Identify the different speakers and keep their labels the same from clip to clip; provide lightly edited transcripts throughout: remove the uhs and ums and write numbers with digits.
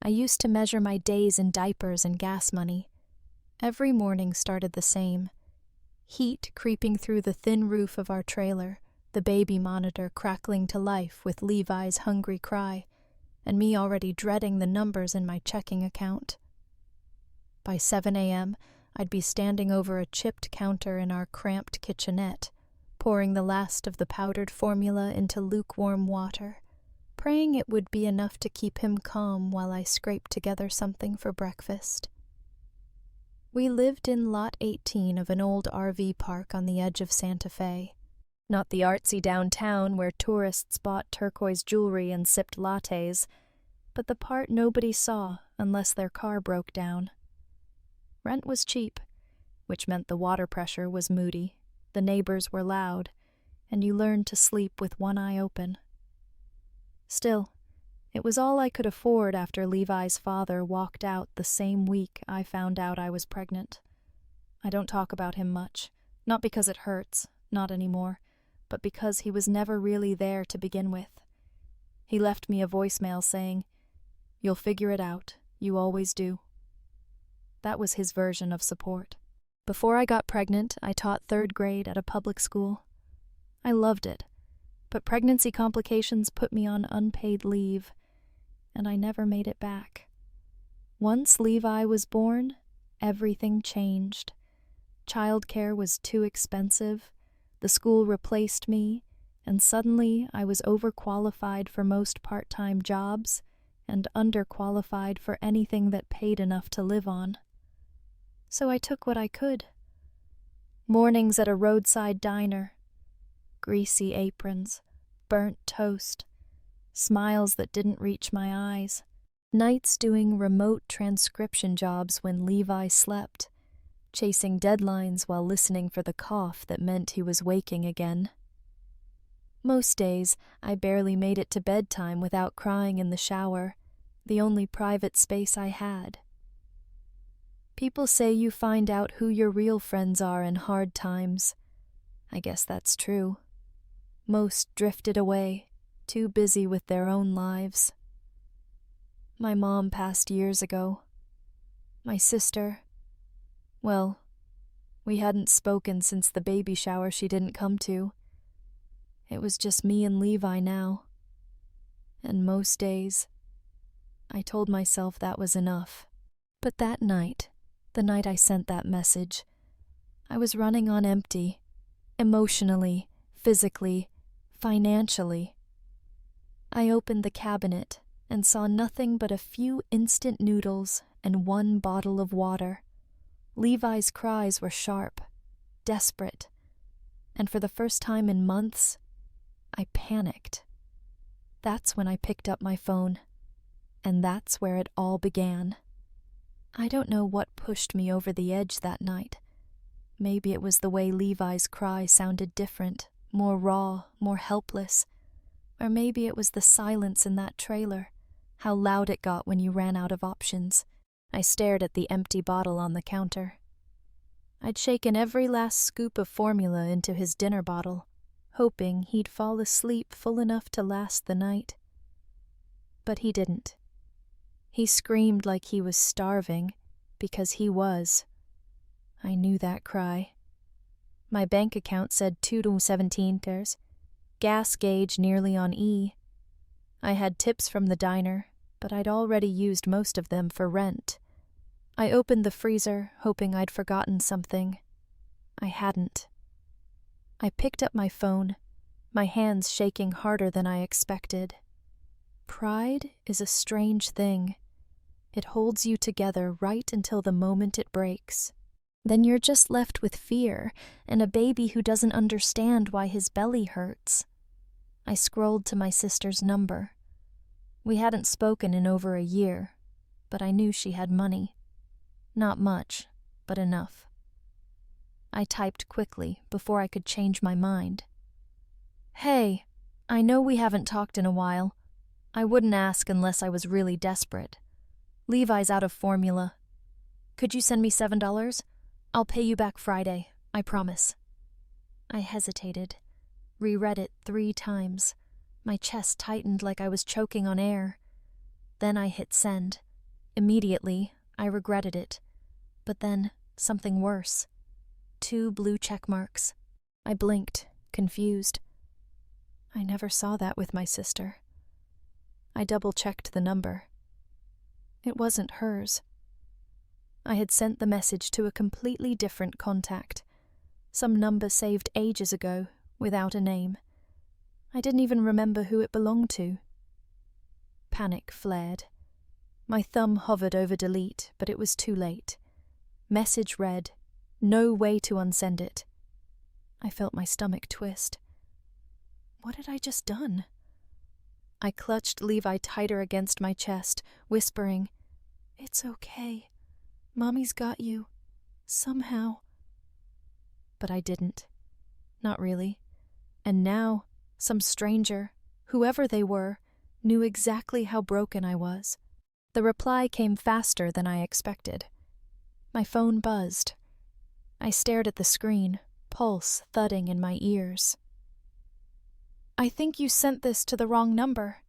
Speaker 1: I used to measure my days in diapers and gas money. Every morning started the same. Heat creeping through the thin roof of our trailer, the baby monitor crackling to life with Levi's hungry cry, and me already dreading the numbers in my checking account. By 7 a.m., I'd be standing over a chipped counter in our cramped kitchenette, pouring the last of the powdered formula into lukewarm water, praying it would be enough to keep him calm while I scraped together something for breakfast. We lived in Lot 18 of an old RV park on the edge of Santa Fe. Not the artsy downtown where tourists bought turquoise jewelry and sipped lattes, but the part nobody saw unless their car broke down. Rent was cheap, which meant the water pressure was moody, the neighbors were loud, and you learned to sleep with one eye open. Still, it was all I could afford after Levi's father walked out the same week I found out I was pregnant. I don't talk about him much, not because it hurts, not anymore, but because he was never really there to begin with. He left me a voicemail saying, "You'll figure it out, you always do." That was his version of support. Before I got pregnant, I taught 3rd grade at a public school. I loved it, but pregnancy complications put me on unpaid leave, and I never made it back. Once Levi was born, everything changed. Childcare was too expensive, the school replaced me, and suddenly I was overqualified for most part-time jobs and underqualified for anything that paid enough to live on. So I took what I could. Mornings at a roadside diner, greasy aprons, burnt toast, smiles that didn't reach my eyes, nights doing remote transcription jobs when Levi slept, chasing deadlines while listening for the cough that meant he was waking again. Most days, I barely made it to bedtime without crying in the shower, the only private space I had. People say you find out who your real friends are in hard times. I guess that's true. Most drifted away, too busy with their own lives. My mom passed years ago. My sister, well, we hadn't spoken since the baby shower she didn't come to. It was just me and Levi now. And most days, I told myself that was enough. But that night, the night I sent that message, I was running on empty, emotionally, physically, financially. I opened the cabinet and saw nothing but a few instant noodles and one bottle of water. Levi's cries were sharp, desperate, and for the first time in months, I panicked. That's when I picked up my phone, and that's where it all began. I don't know what pushed me over the edge that night. Maybe it was the way Levi's cry sounded different, more raw, more helpless. Or maybe it was the silence in that trailer, how loud it got when you ran out of options. I stared at the empty bottle on the counter. I'd shaken every last scoop of formula into his dinner bottle, hoping he'd fall asleep full enough to last the night. But he didn't. He screamed like he was starving, because he was. I knew that cry. My bank account said 217 pairs, gas gauge nearly on E. I had tips from the diner, but I'd already used most of them for rent. I opened the freezer, hoping I'd forgotten something. I hadn't. I picked up my phone, my hands shaking harder than I expected. Pride is a strange thing. It holds you together right until the moment it breaks. Then you're just left with fear and a baby who doesn't understand why his belly hurts. I scrolled to my sister's number. We hadn't spoken in over a year, but I knew she had money. Not much, but enough. I typed quickly before I could change my mind. "Hey, I know we haven't talked in a while. I wouldn't ask unless I was really desperate. Levi's out of formula. Could you send me $7? I'll pay you back Friday, I promise." I hesitated, reread it 3 times. My chest tightened like I was choking on air. Then I hit send, Immediately, I regretted it. But then, something worse. 2 blue check marks. I blinked, confused. I never saw that with my sister. I double-checked the number. It wasn't hers. I had sent the message to a completely different contact. Some number saved ages ago, without a name. I didn't even remember who it belonged to. Panic flared. My thumb hovered over delete, but it was too late. Message read, "No way to unsend it." I felt my stomach twist. What had I just done? I clutched Levi tighter against my chest, whispering, "It's okay. Mommy's got you. Somehow." But I didn't. Not really. And now, some stranger, whoever they were, knew exactly how broken I was. The reply came faster than I expected. My phone buzzed. I stared at the screen, pulse thudding in my ears. "I think you sent this to the wrong number."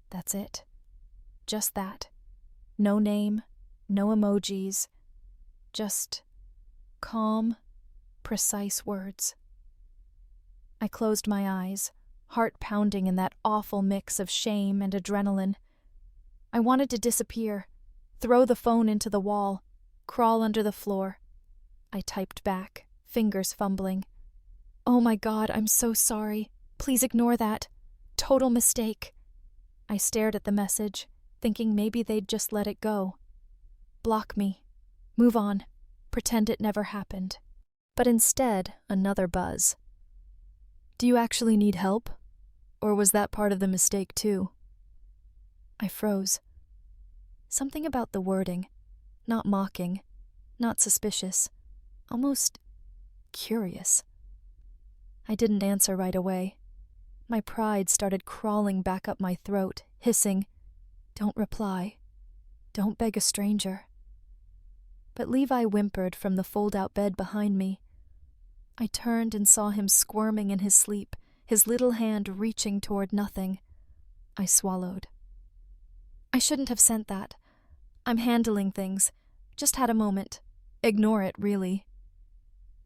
Speaker 1: That's it. Just that. No name, no emojis. Just calm, precise words. I closed my eyes, heart pounding in that awful mix of shame and adrenaline. I wanted to disappear, throw the phone into the wall, crawl under the floor. I typed back, fingers fumbling. "Oh my God, I'm so sorry. Please ignore that. Total mistake." I stared at the message, thinking maybe they'd just let it go. Block me. Move on. Pretend it never happened. But instead, another buzz. "Do you actually need help? Or was that part of the mistake too?" I froze. Something about the wording. Not mocking. Not suspicious. Almost curious. I didn't answer right away. My pride started crawling back up my throat, hissing, "Don't reply. Don't beg a stranger." But Levi whimpered from the fold-out bed behind me. I turned and saw him squirming in his sleep, his little hand reaching toward nothing. I swallowed. "I shouldn't have sent that. I'm handling things. Just had a moment. Ignore it, really."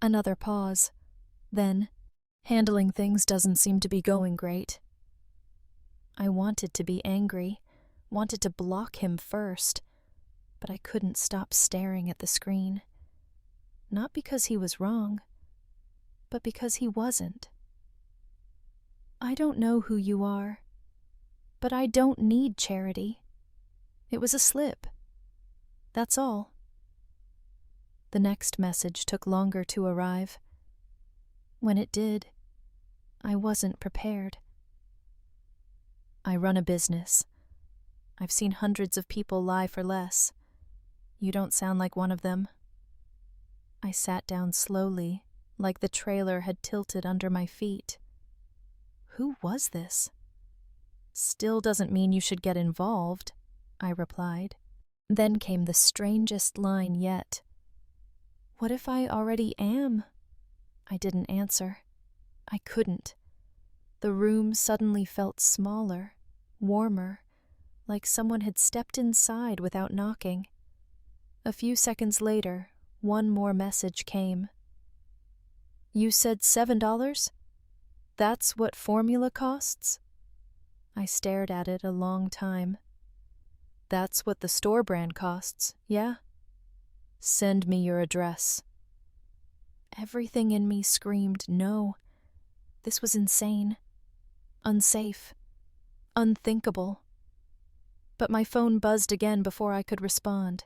Speaker 1: Another pause. Then, "Handling things doesn't seem to be going great." I wanted to be angry, wanted to block him first, but I couldn't stop staring at the screen. Not because he was wrong, but because he wasn't. "I don't know who you are, but I don't need charity. It was a slip. That's all." The next message took longer to arrive. When it did, I wasn't prepared. "I run a business. I've seen hundreds of people lie for less. You don't sound like one of them." I sat down slowly, like the trailer had tilted under my feet. Who was this? "Still doesn't mean you should get involved," I replied. Then came the strangest line yet. "What if I already am?" I didn't answer. I couldn't. The room suddenly felt smaller, warmer, like someone had stepped inside without knocking. A few seconds later, one more message came. "You said $7? That's what formula costs?" I stared at it a long time. "That's what the store brand costs, yeah? Send me your address." Everything in me screamed no. This was insane. Unsafe. Unthinkable. But my phone buzzed again before I could respond.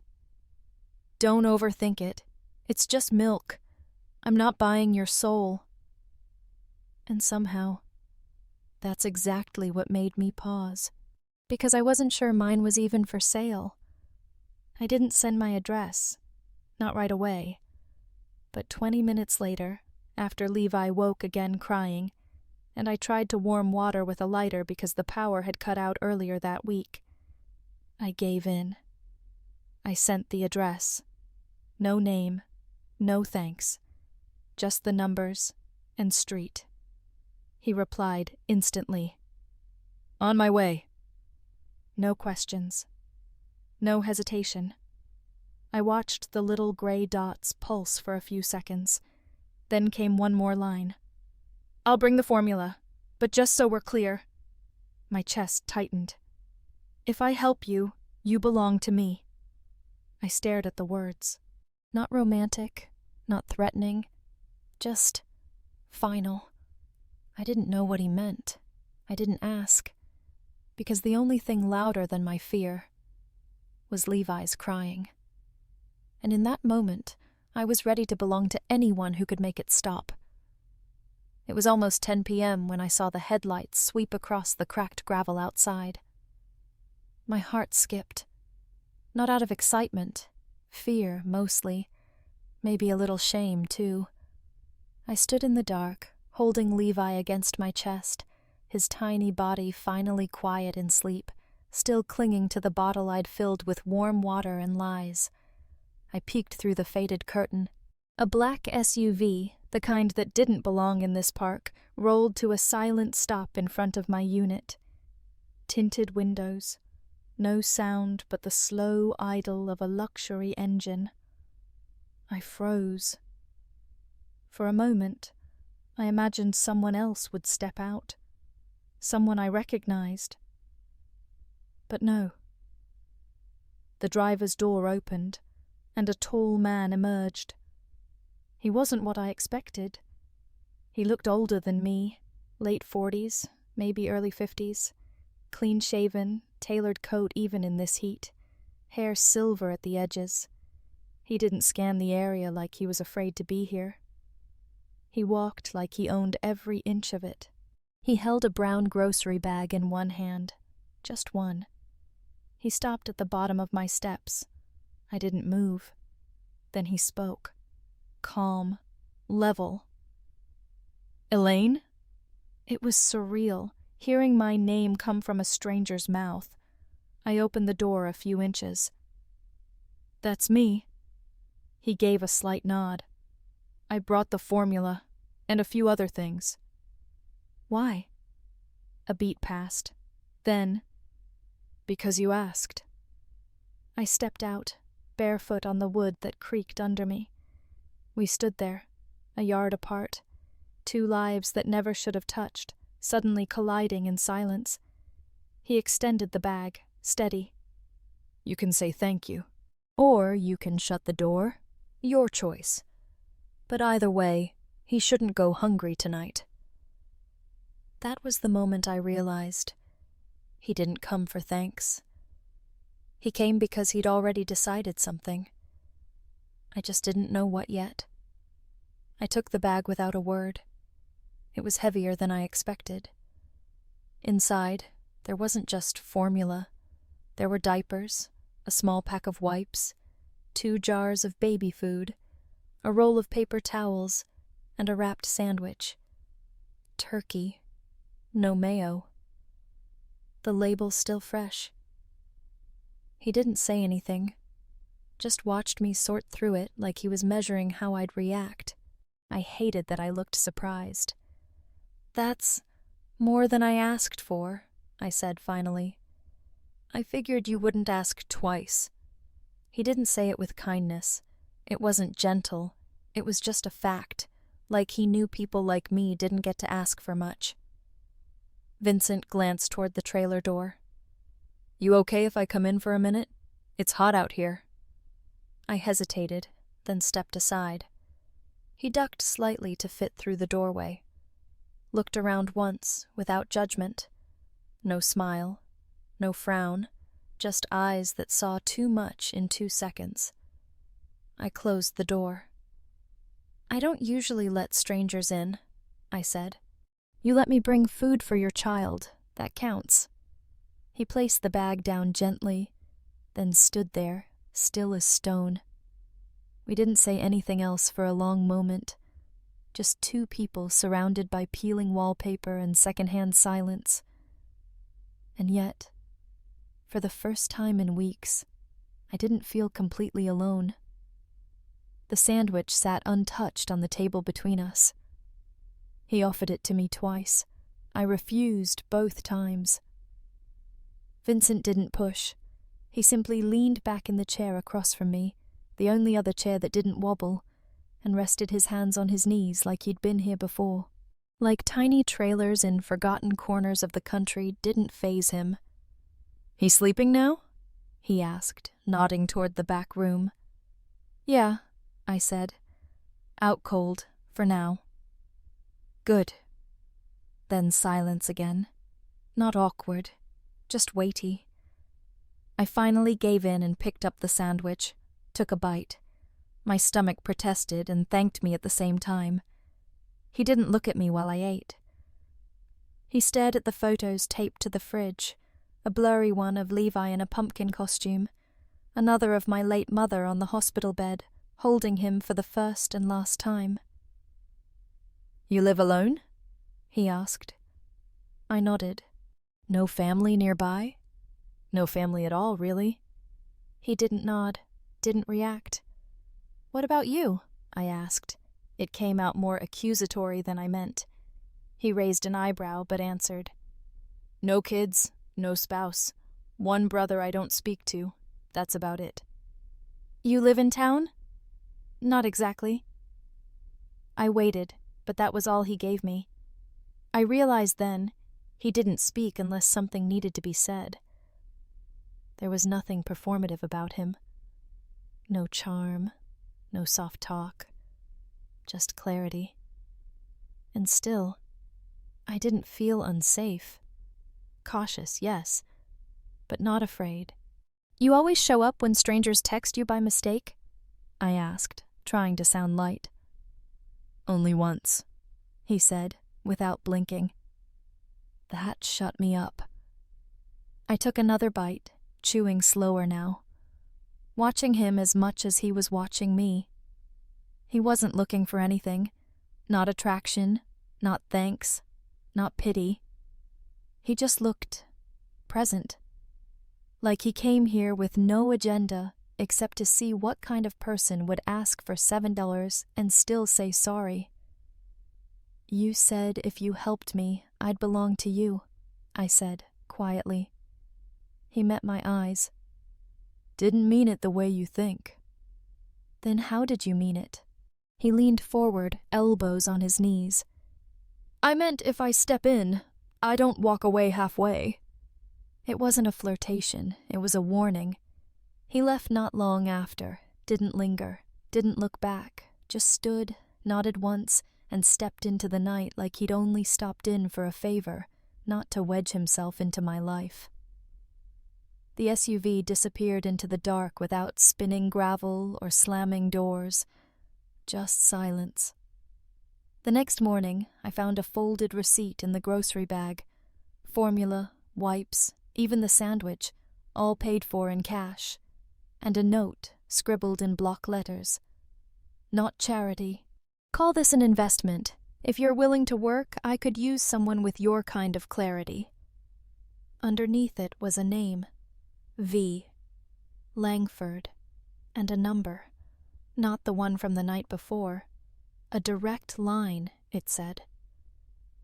Speaker 1: "Don't overthink it. It's just milk. I'm not buying your soul." And somehow, that's exactly what made me pause. Because I wasn't sure mine was even for sale. I didn't send my address. Not right away. But 20 minutes later, after Levi woke again crying, and I tried to warm water with a lighter because the power had cut out earlier that week, I gave in. I sent the address. No name, no thanks. Just the numbers and street. He replied instantly. "On my way." No questions. No hesitation. I watched the little gray dots pulse for a few seconds. Then came one more line. "I'll bring the formula, but just so we're clear." My chest tightened. "If I help you, you belong to me." I stared at the words. Not romantic, not threatening, just final. I didn't know what he meant. I didn't ask, because the only thing louder than my fear was Levi's crying. And in that moment, I was ready to belong to anyone who could make it stop. It was almost 10 p.m. when I saw the headlights sweep across the cracked gravel outside. My heart skipped. Not out of excitement, fear mostly, maybe a little shame too. I stood in the dark, holding Levi against my chest, his tiny body finally quiet in sleep, still clinging to the bottle I'd filled with warm water and lies. I peeked through the faded curtain. A black SUV, the kind that didn't belong in this park, rolled to a silent stop in front of my unit. Tinted windows. No sound but the slow idle of a luxury engine. I froze. For a moment, I imagined someone else would step out. Someone I recognized. But no. The driver's door opened, and a tall man emerged. He wasn't what I expected. He looked older than me, late 40s, maybe early 50s, clean-shaven, tailored coat even in this heat, hair silver at the edges. He didn't scan the area like he was afraid to be here. He walked like he owned every inch of it. He held a brown grocery bag in one hand, just one. He stopped at the bottom of my steps. I didn't move. Then he spoke. Calm, level. "Elaine?" It was surreal, hearing my name come from a stranger's mouth. I opened the door a few inches. "That's me." He gave a slight nod. "I brought the formula, and a few other things." "Why?" A beat passed. Then, "Because you asked." I stepped out, barefoot on the wood that creaked under me. We stood there, a yard apart, two lives that never should have touched, suddenly colliding in silence. He extended the bag, steady. "You can say thank you. Or you can shut the door. Your choice. But either way, he shouldn't go hungry tonight." That was the moment I realized. He didn't come for thanks. He came because he'd already decided something. I just didn't know what yet. I took the bag without a word. It was heavier than I expected. Inside, there wasn't just formula. There were diapers, a small pack of wipes, 2 jars of baby food, a roll of paper towels, and a wrapped sandwich. Turkey. No mayo. The label still fresh. He didn't say anything, just watched me sort through it like he was measuring how I'd react. I hated that I looked surprised. "That's more than I asked for," I said finally. "I figured you wouldn't ask twice." He didn't say it with kindness. It wasn't gentle. It was just a fact, like he knew people like me didn't get to ask for much. Vincent glanced toward the trailer door. "You okay if I come in for a minute? It's hot out here." I hesitated, then stepped aside. He ducked slightly to fit through the doorway. Looked around once, without judgment. No smile, no frown, just eyes that saw too much in 2 seconds. I closed the door. "I don't usually let strangers in," I said. "You let me bring food for your child. That counts." He placed the bag down gently, then stood there, still as stone. We didn't say anything else for a long moment. Just 2 people surrounded by peeling wallpaper and secondhand silence. And yet, for the first time in weeks, I didn't feel completely alone. The sandwich sat untouched on the table between us. He offered it to me twice. I refused both times. Vincent didn't push. He simply leaned back in the chair across from me, the only other chair that didn't wobble, and rested his hands on his knees like he'd been here before. Like tiny trailers in forgotten corners of the country didn't faze him. "He sleeping now?" he asked, nodding toward the back room. "Yeah," I said. "Out cold, for now." "Good." Then silence again. Not awkward, just weighty. I finally gave in and picked up the sandwich, took a bite. My stomach protested and thanked me at the same time. He didn't look at me while I ate. He stared at the photos taped to the fridge, a blurry one of Levi in a pumpkin costume, another of my late mother on the hospital bed, holding him for the first and last time. "You live alone?" he asked. I nodded. "No family nearby?" "No family at all, really." He didn't nod, didn't react. "What about you?" I asked. It came out more accusatory than I meant. He raised an eyebrow but answered. "No kids, no spouse. One brother I don't speak to. That's about it." "You live in town?" "Not exactly." I waited, but that was all he gave me. I realized then he didn't speak unless something needed to be said. There was nothing performative about him. No charm, no soft talk, just clarity. And still, I didn't feel unsafe. Cautious, yes, but not afraid. "You always show up when strangers text you by mistake?" I asked, trying to sound light. "Only once," he said, without blinking. That shut me up. I took another bite, chewing slower now, watching him as much as he was watching me. He wasn't looking for anything, not attraction, not thanks, not pity. He just looked present, like he came here with no agenda except to see what kind of person would ask for $7 and still say sorry. "You said if you helped me, I'd belong to you," I said, quietly. He met my eyes. "Didn't mean it the way you think." "Then how did you mean it?" He leaned forward, elbows on his knees. "I meant if I step in, I don't walk away halfway." It wasn't a flirtation, it was a warning. He left not long after, didn't linger, didn't look back, just stood, nodded once, and stepped into the night like he'd only stopped in for a favor, not to wedge himself into my life. The SUV disappeared into the dark without spinning gravel or slamming doors. Just silence. The next morning, I found a folded receipt in the grocery bag. Formula, wipes, even the sandwich, all paid for in cash. And a note scribbled in block letters. "Not charity. Call this an investment. If you're willing to work, I could use someone with your kind of clarity." Underneath it was a name. V. Langford. And a number. Not the one from the night before. A direct line, it said.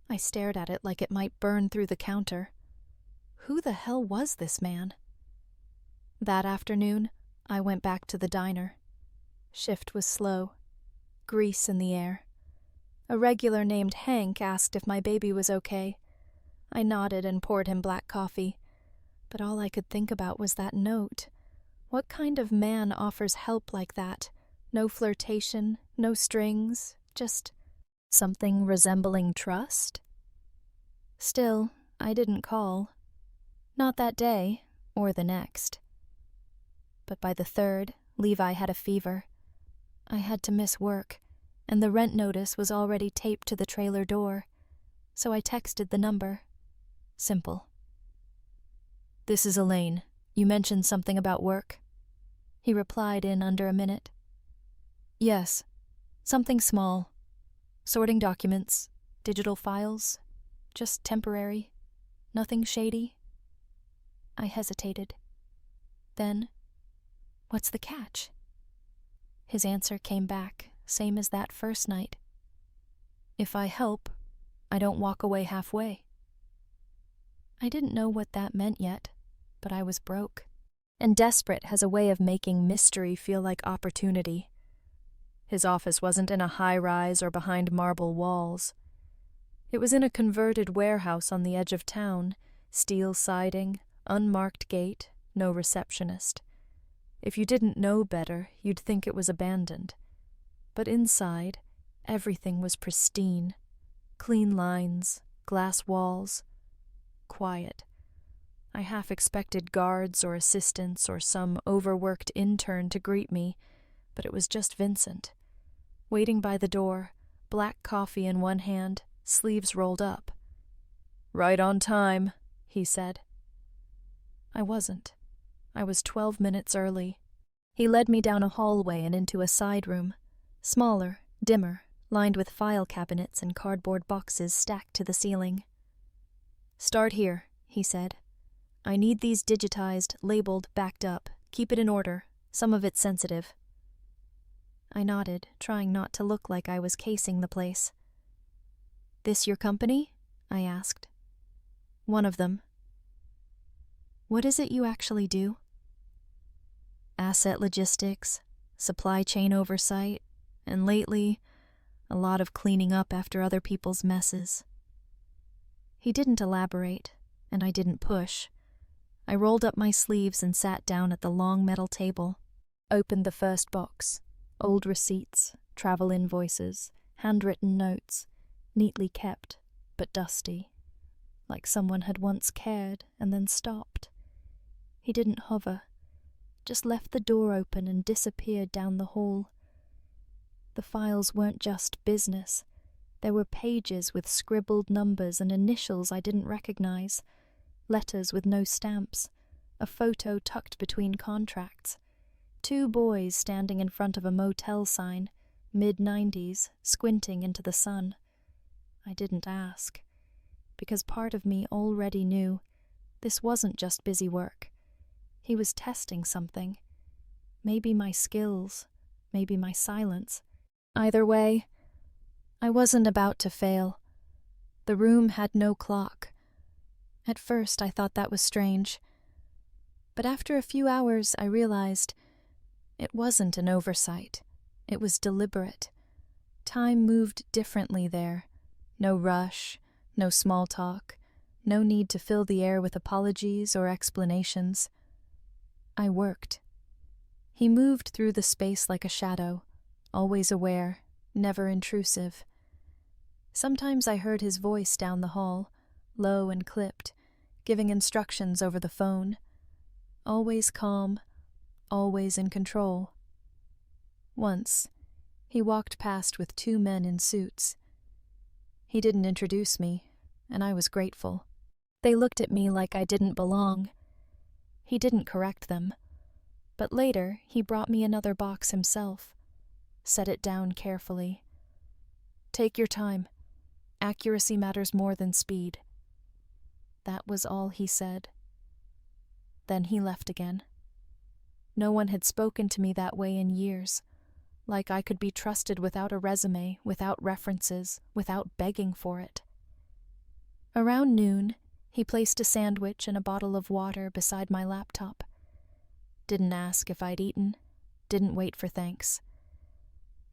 Speaker 1: I stared at it like it might burn through the counter. Who the hell was this man? That afternoon, I went back to the diner. Shift was slow. Grease in the air. A regular named Hank asked if my baby was okay. I nodded and poured him black coffee. But all I could think about was that note. What kind of man offers help like that? No flirtation, no strings, just something resembling trust? Still, I didn't call. Not that day, or the next. But by the third, Levi had a fever. I had to miss work, and the rent notice was already taped to the trailer door, so I texted the number. Simple. "This is Elaine. You mentioned something about work?" He replied in under a minute. "Yes. Something small. Sorting documents, digital files. Just temporary. Nothing shady." I hesitated. Then, "What's the catch?" His answer came back, same as that first night. "If I help, I don't walk away halfway." I didn't know what that meant yet, but I was broke. and desperate has a way of making mystery feel like opportunity. His office wasn't in a high-rise or behind marble walls. It was in a converted warehouse on the edge of town, steel siding, unmarked gate, no receptionist. If you didn't know better, you'd think it was abandoned. But inside, everything was pristine. Clean lines, glass walls, quiet. I half expected guards or assistants or some overworked intern to greet me, but it was just Vincent. Waiting by the door, black coffee in one hand, sleeves rolled up. "Right on time," he said. I wasn't. I was 12 minutes early. He led me down a hallway and into a side room, smaller, dimmer, lined with file cabinets and cardboard boxes stacked to the ceiling. "Start here," he said. "I need these digitized, labeled, backed up. Keep it in order. Some of it's sensitive." I nodded, trying not to look like I was casing the place. "This your company?" I asked. "One of them." "What is it you actually do?" "Asset logistics, supply chain oversight, and lately, a lot of cleaning up after other people's messes." He didn't elaborate, and I didn't push. I rolled up my sleeves and sat down at the long metal table, opened the first box. Old receipts, travel invoices, handwritten notes, neatly kept, but dusty, like someone had once cared and then stopped. He didn't hover, just left the door open and disappeared down the hall. The files weren't just business. There were pages with scribbled numbers and initials I didn't recognize, letters with no stamps, a photo tucked between contracts. 2 boys standing in front of a motel sign, mid-90s, squinting into the sun. I didn't ask, because part of me already knew this wasn't just busy work. He was testing something. Maybe my skills, maybe my silence. Either way, I wasn't about to fail. The room had no clock. At first I thought that was strange. But after a few hours I realized it wasn't an oversight. It was deliberate. Time moved differently there. No rush, no small talk, no need to fill the air with apologies or explanations. I worked. He moved through the space like a shadow, always aware, never intrusive. Sometimes I heard his voice down the hall, low and clipped, giving instructions over the phone. Always calm, always in control. Once, he walked past with 2 men in suits. He didn't introduce me, and I was grateful. They looked at me like I didn't belong. He didn't correct them. But later, he brought me another box himself. Set it down carefully. "Take your time. Accuracy matters more than speed." That was all he said. Then he left again. No one had spoken to me that way in years, like I could be trusted without a resume, without references, without begging for it. Around noon, he placed a sandwich and a bottle of water beside my laptop. Didn't ask if I'd eaten, didn't wait for thanks.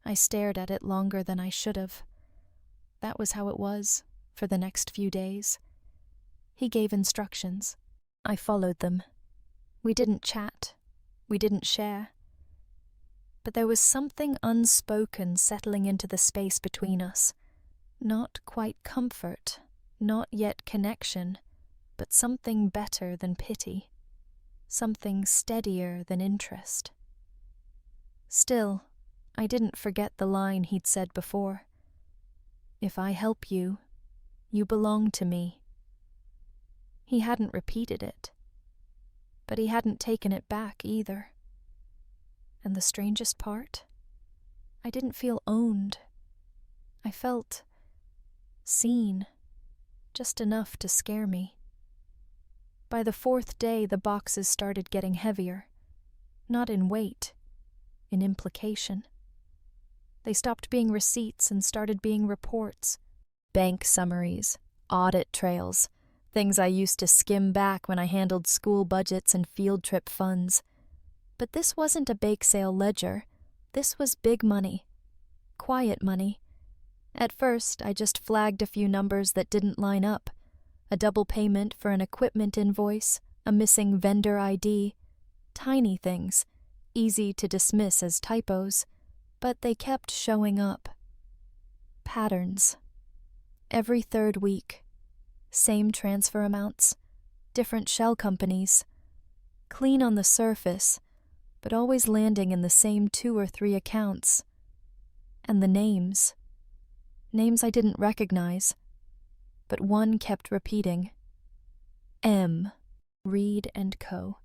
Speaker 1: I stared at it longer than I should have. That was how it was, for the next few days. He gave instructions. I followed them. We didn't chat. We didn't share. But there was something unspoken settling into the space between us. Not quite comfort, not yet connection, but something better than pity. Something steadier than interest. Still, I didn't forget the line he'd said before. "If I help you, you belong to me." He hadn't repeated it, but he hadn't taken it back either. And the strangest part? I didn't feel owned. I felt seen, just enough to scare me. By the 4th day, the boxes started getting heavier, not in weight, in implication. They stopped being receipts and started being reports, bank summaries, audit trails, things I used to skim back when I handled school budgets and field trip funds. But this wasn't a bake sale ledger. This was big money. Quiet money. At first, I just flagged a few numbers that didn't line up. A double payment for an equipment invoice, a missing vendor ID. Tiny things, easy to dismiss as typos, but they kept showing up. Patterns. Every third week. Same transfer amounts. Different shell companies. Clean on the surface, but always landing in the same 2 or 3 accounts. And the names. Names I didn't recognize, but one kept repeating. M. Reed & Co.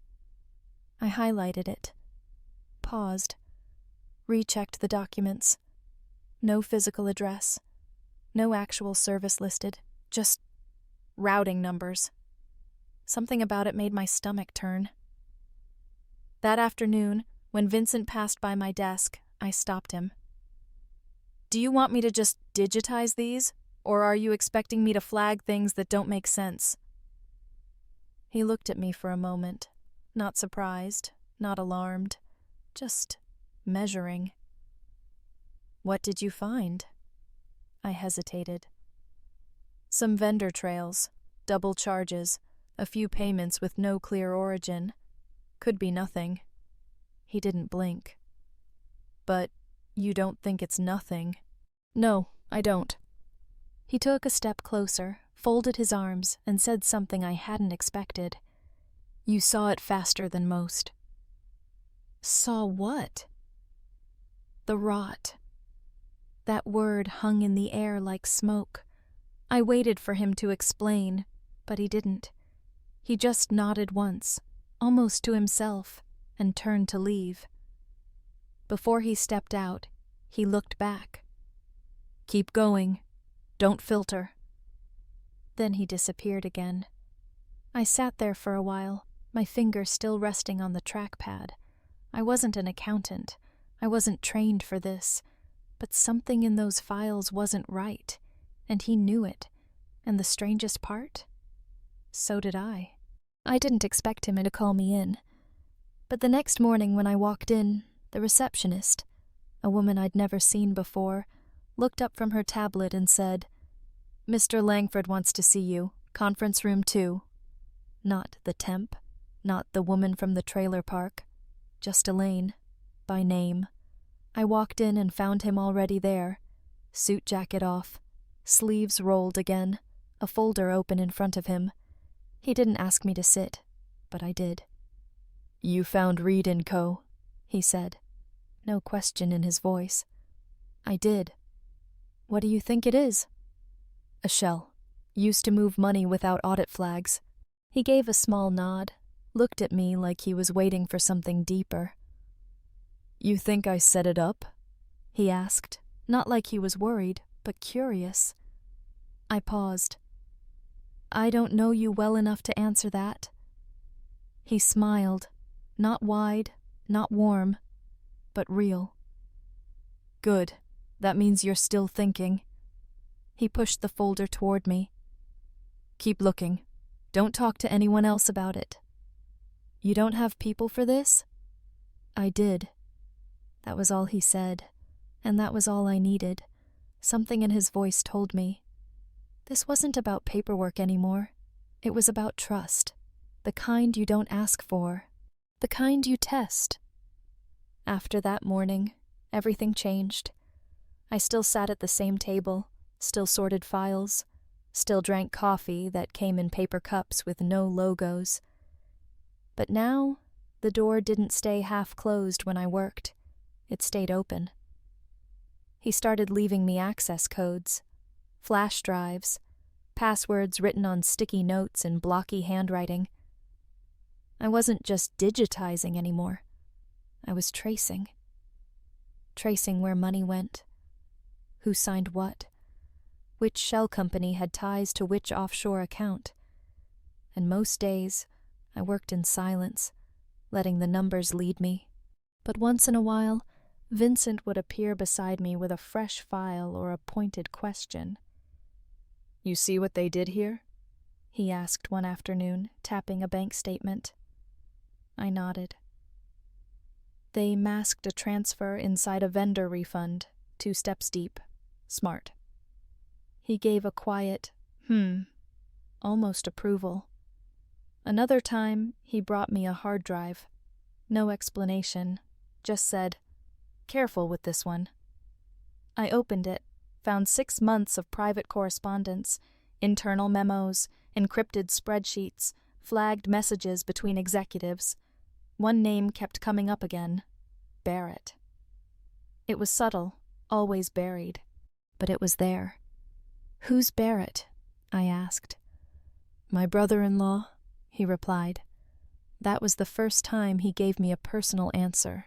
Speaker 1: I highlighted it, paused, rechecked the documents. No physical address, no actual service listed, just routing numbers. Something about it made my stomach turn. That afternoon, when Vincent passed by my desk, I stopped him. "Do you want me to just digitize these, or are you expecting me to flag things that don't make sense?" He looked at me for a moment, not surprised, not alarmed, just measuring. "What did you find?" I hesitated. "Some vendor trails, double charges, a few payments with no clear origin. Could be nothing." He didn't blink. "But you don't think it's nothing?" "No, I don't." He took a step closer, folded his arms, and said something I hadn't expected. "You saw it faster than most." Saw what? The rot. That word hung in the air like smoke. I waited for him to explain, but he didn't. He just nodded once, almost to himself, and turned to leave. Before he stepped out, he looked back. "Keep going. Don't filter." Then he disappeared again. I sat there for a while, my finger still resting on the trackpad. I wasn't an accountant. I wasn't trained for this. But something in those files wasn't right, and he knew it. And the strangest part? So did I. I didn't expect him to call me in. But the next morning when I walked in, the receptionist, a woman I'd never seen before, looked up from her tablet and said, "Mr. Langford wants to see you. Conference room 2. Not the temp, not the woman from the trailer park, just Elaine, by name. I walked in and found him already there, suit jacket off, sleeves rolled again, a folder open in front of him. He didn't ask me to sit, but I did. "You found Reed & Co.," he said, no question in his voice. I did. "What do you think it is?" "A shell. Used to move money without audit flags." He gave a small nod, looked at me like he was waiting for something deeper. "You think I set it up?" he asked, not like he was worried, but curious. I paused. "I don't know you well enough to answer that." He smiled, not wide, not warm, but real. "Good. That means you're still thinking." He pushed the folder toward me. "Keep looking. Don't talk to anyone else about it." "You don't have people for this?" I did. That was all he said, and that was all I needed. Something in his voice told me. This wasn't about paperwork anymore. It was about trust. The kind you don't ask for. The kind you test. After that morning, everything changed. I still sat at the same table, still sorted files, still drank coffee that came in paper cups with no logos. But now, the door didn't stay half closed when I worked. It stayed open. He started leaving me access codes, flash drives, passwords written on sticky notes in blocky handwriting. I wasn't just digitizing anymore. I was tracing. Tracing where money went, who signed what, which shell company had ties to which offshore account. And most days, I worked in silence, letting the numbers lead me. But once in a while, Vincent would appear beside me with a fresh file or a pointed question. "You see what they did here?" he asked one afternoon, tapping a bank statement. I nodded. They masked a transfer inside a vendor refund, 2 steps deep. Smart. He gave a quiet, almost approval. Another time, he brought me a hard drive. No explanation, just said, "Careful with this one." I opened it, found 6 months of private correspondence, internal memos, encrypted spreadsheets, flagged messages between executives. One name kept coming up again, Barrett. It was subtle, always buried, but it was there. "Who's Barrett?" I asked. "My brother-in-law," he replied. That was the first time he gave me a personal answer.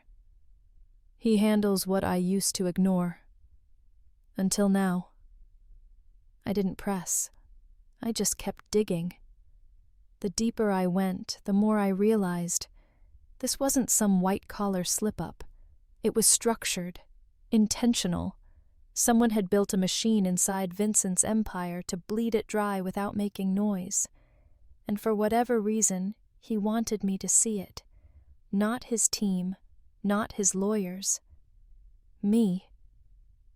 Speaker 1: "He handles what I used to ignore. Until now." I didn't press. I just kept digging. The deeper I went, the more I realized this wasn't some white-collar slip-up. It was structured, intentional. Someone had built a machine inside Vincent's empire to bleed it dry without making noise. And for whatever reason, he wanted me to see it. Not his team, not his lawyers. Me.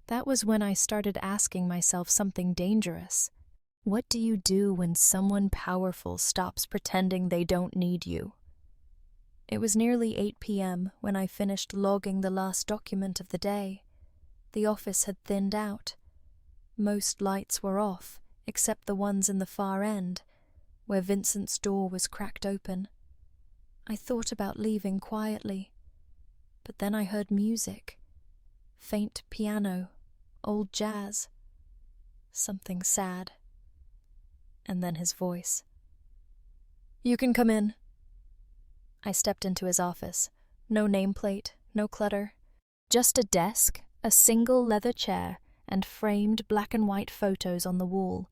Speaker 1: That was when I started asking myself something dangerous. What do you do when someone powerful stops pretending they don't need you? It was nearly 8 p.m. when I finished logging the last document of the day. The office had thinned out. Most lights were off, except the ones in the far end, where Vincent's door was cracked open. I thought about leaving quietly, but then I heard music. Faint piano, old jazz. Something sad. And then his voice. "You can come in." I stepped into his office. No nameplate, no clutter. Just a desk, a single leather chair, and framed black and white photos on the wall.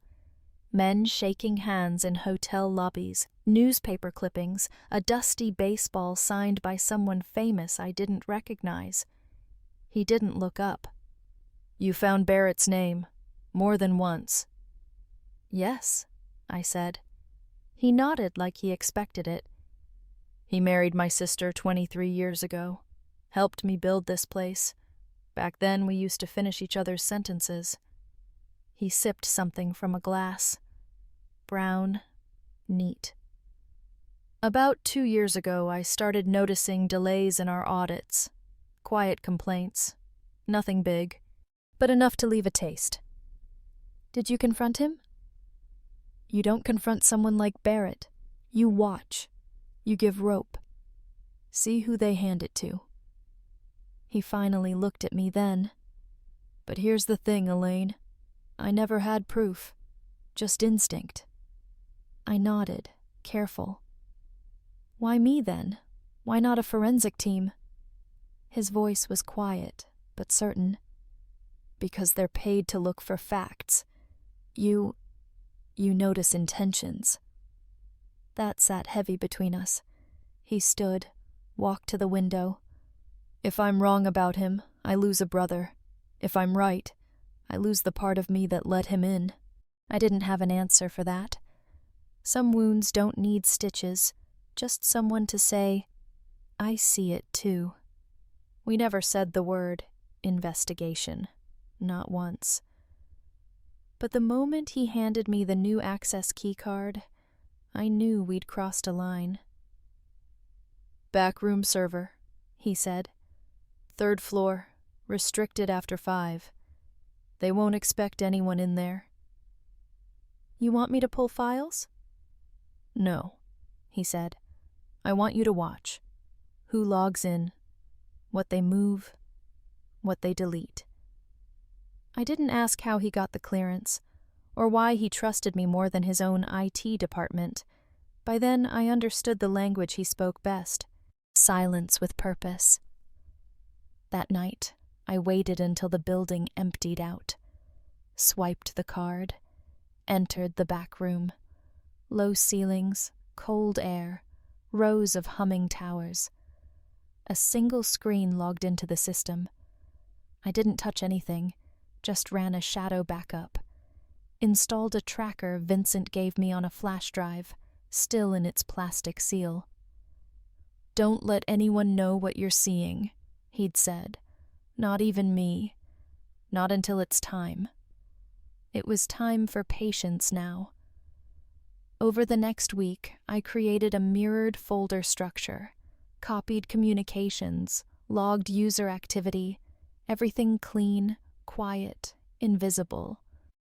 Speaker 1: Men shaking hands in hotel lobbies, newspaper clippings, a dusty baseball signed by someone famous I didn't recognize. He didn't look up. "You found Barrett's name, more than once." "Yes," I said. He nodded like he expected it. "He married my sister 23 years ago. Helped me build this place. Back then we used to finish each other's sentences." He sipped something from a glass. Brown, neat. "About 2 years ago I started noticing delays in our audits. Quiet complaints. Nothing big, but enough to leave a taste." "Did you confront him?" "You don't confront someone like Barrett. You watch. You give rope. See who they hand it to." He finally looked at me then. "But here's the thing, Elaine. I never had proof. Just instinct." I nodded, careful. "Why me then? Why not a forensic team?" His voice was quiet, but certain. "Because they're paid to look for facts. You notice intentions." That sat heavy between us. He stood, walked to the window. "If I'm wrong about him, I lose a brother. If I'm right, I lose the part of me that let him in." I didn't have an answer for that. Some wounds don't need stitches, just someone to say, "I see it too." We never said the word investigation, not once. But the moment he handed me the new access keycard, I knew we'd crossed a line. "Backroom server," he said. "3rd floor, restricted after 5. They won't expect anyone in there." "You want me to pull files?" "No," he said. "I want you to watch. Who logs in, what they move, what they delete." I didn't ask how he got the clearance, or why he trusted me more than his own IT department. By then I understood the language he spoke best. Silence with purpose. That night, I waited until the building emptied out. Swiped the card. Entered the back room. Low ceilings, cold air, rows of humming towers. A single screen logged into the system. I didn't touch anything, just ran a shadow backup. installed a tracker Vincent gave me on a flash drive, still in its plastic seal. "Don't let anyone know what you're seeing," he'd said. "Not even me. Not until it's time." It was time for patience now. Over the next week, I created a mirrored folder structure, copied communications, logged user activity, everything clean, quiet, invisible.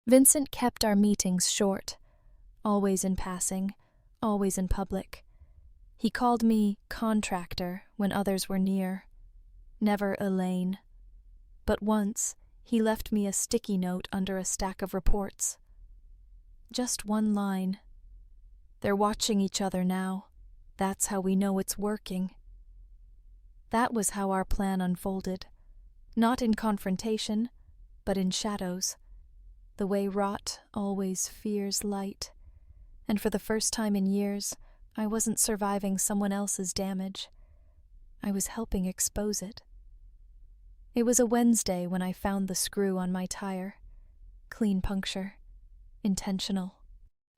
Speaker 1: Vincent kept our meetings short, always in passing, always in public. He called me contractor when others were near, never Elaine. But once, he left me a sticky note under a stack of reports. Just one line. "They're watching each other now. That's how we know it's working." That was how our plan unfolded. Not in confrontation, but in shadows. The way rot always fears light. And for the first time in years, I wasn't surviving someone else's damage. I was helping expose it. It was a Wednesday when I found the screw on my tire. Clean puncture. Intentional.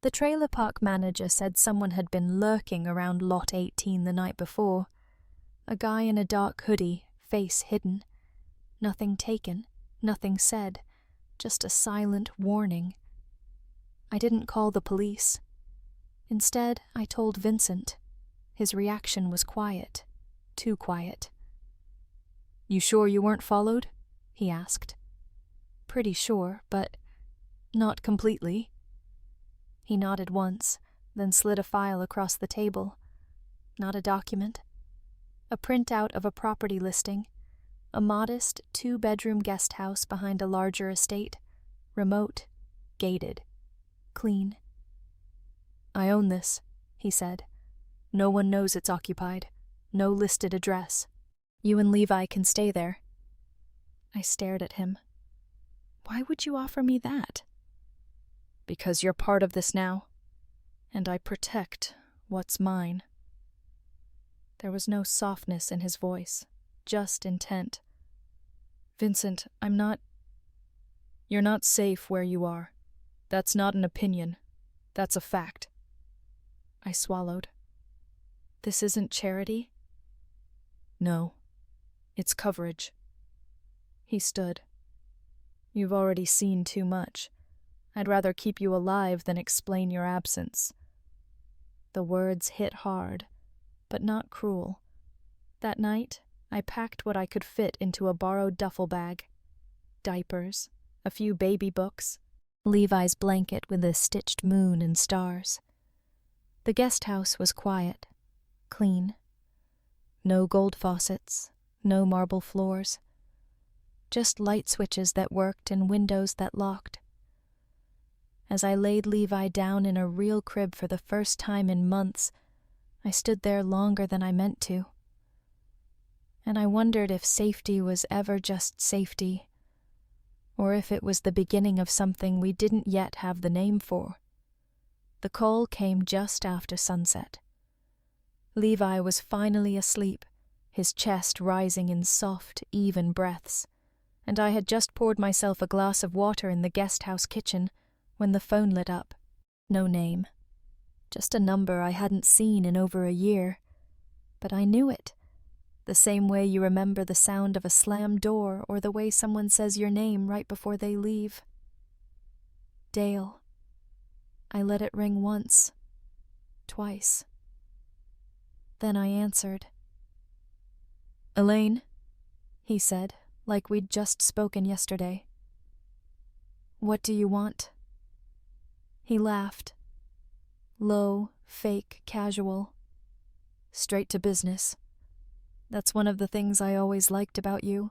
Speaker 1: The trailer park manager said someone had been lurking around Lot 18 the night before. A guy in a dark hoodie, face hidden. Nothing taken, nothing said, just a silent warning. I didn't call the police. Instead, I told Vincent. His reaction was quiet. Too quiet. "You sure you weren't followed?" he asked. "Pretty sure, but not completely." He nodded once, then slid a file across the table. Not a document. A printout of a property listing. A modest 2-bedroom guest house behind a larger estate. Remote. Gated. Clean. "I own this," he said. "No one knows it's occupied. No listed address. You and Levi can stay there." I stared at him. "Why would you offer me that?" "Because you're part of this now, and I protect what's mine." There was no softness in his voice, just intent. "Vincent, You're not safe where you are. That's not an opinion. That's a fact." I swallowed. "This isn't charity?" "No. It's coverage." He stood. "You've already seen too much. I'd rather keep you alive than explain your absence." The words hit hard, but not cruel. That night, I packed what I could fit into a borrowed duffel bag. Diapers, a few baby books, Levi's blanket with a stitched moon and stars. The guest house was quiet, clean. No gold faucets, no marble floors. Just light switches that worked and windows that locked. As I laid Levi down in a real crib for the first time in months, I stood there longer than I meant to. And I wondered if safety was ever just safety, or if it was the beginning of something we didn't yet have the name for. The call came just after sunset. Levi was finally asleep, his chest rising in soft, even breaths, and I had just poured myself a glass of water in the guest house kitchen when the phone lit up. No name. Just a number I hadn't seen in over a year. But I knew it. The same way you remember the sound of a slammed door or the way someone says your name right before they leave. Dale. I let it ring once. Twice. Then I answered. "Elaine," he said, like we'd just spoken yesterday. "What do you want?" He laughed. Low, fake, casual. "Straight to business. That's one of the things I always liked about you.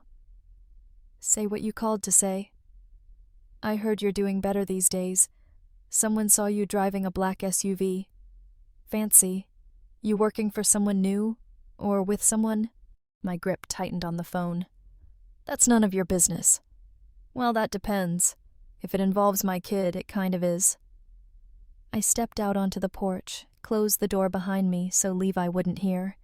Speaker 1: Say what you called to say. I heard you're doing better these days. Someone saw you driving a black SUV. Fancy. You working for someone new? Or with someone?" My grip tightened on the phone. "That's none of your business." "Well, that depends. If it involves my kid, it kind of is." I stepped out onto the porch, closed the door behind me so Levi wouldn't hear.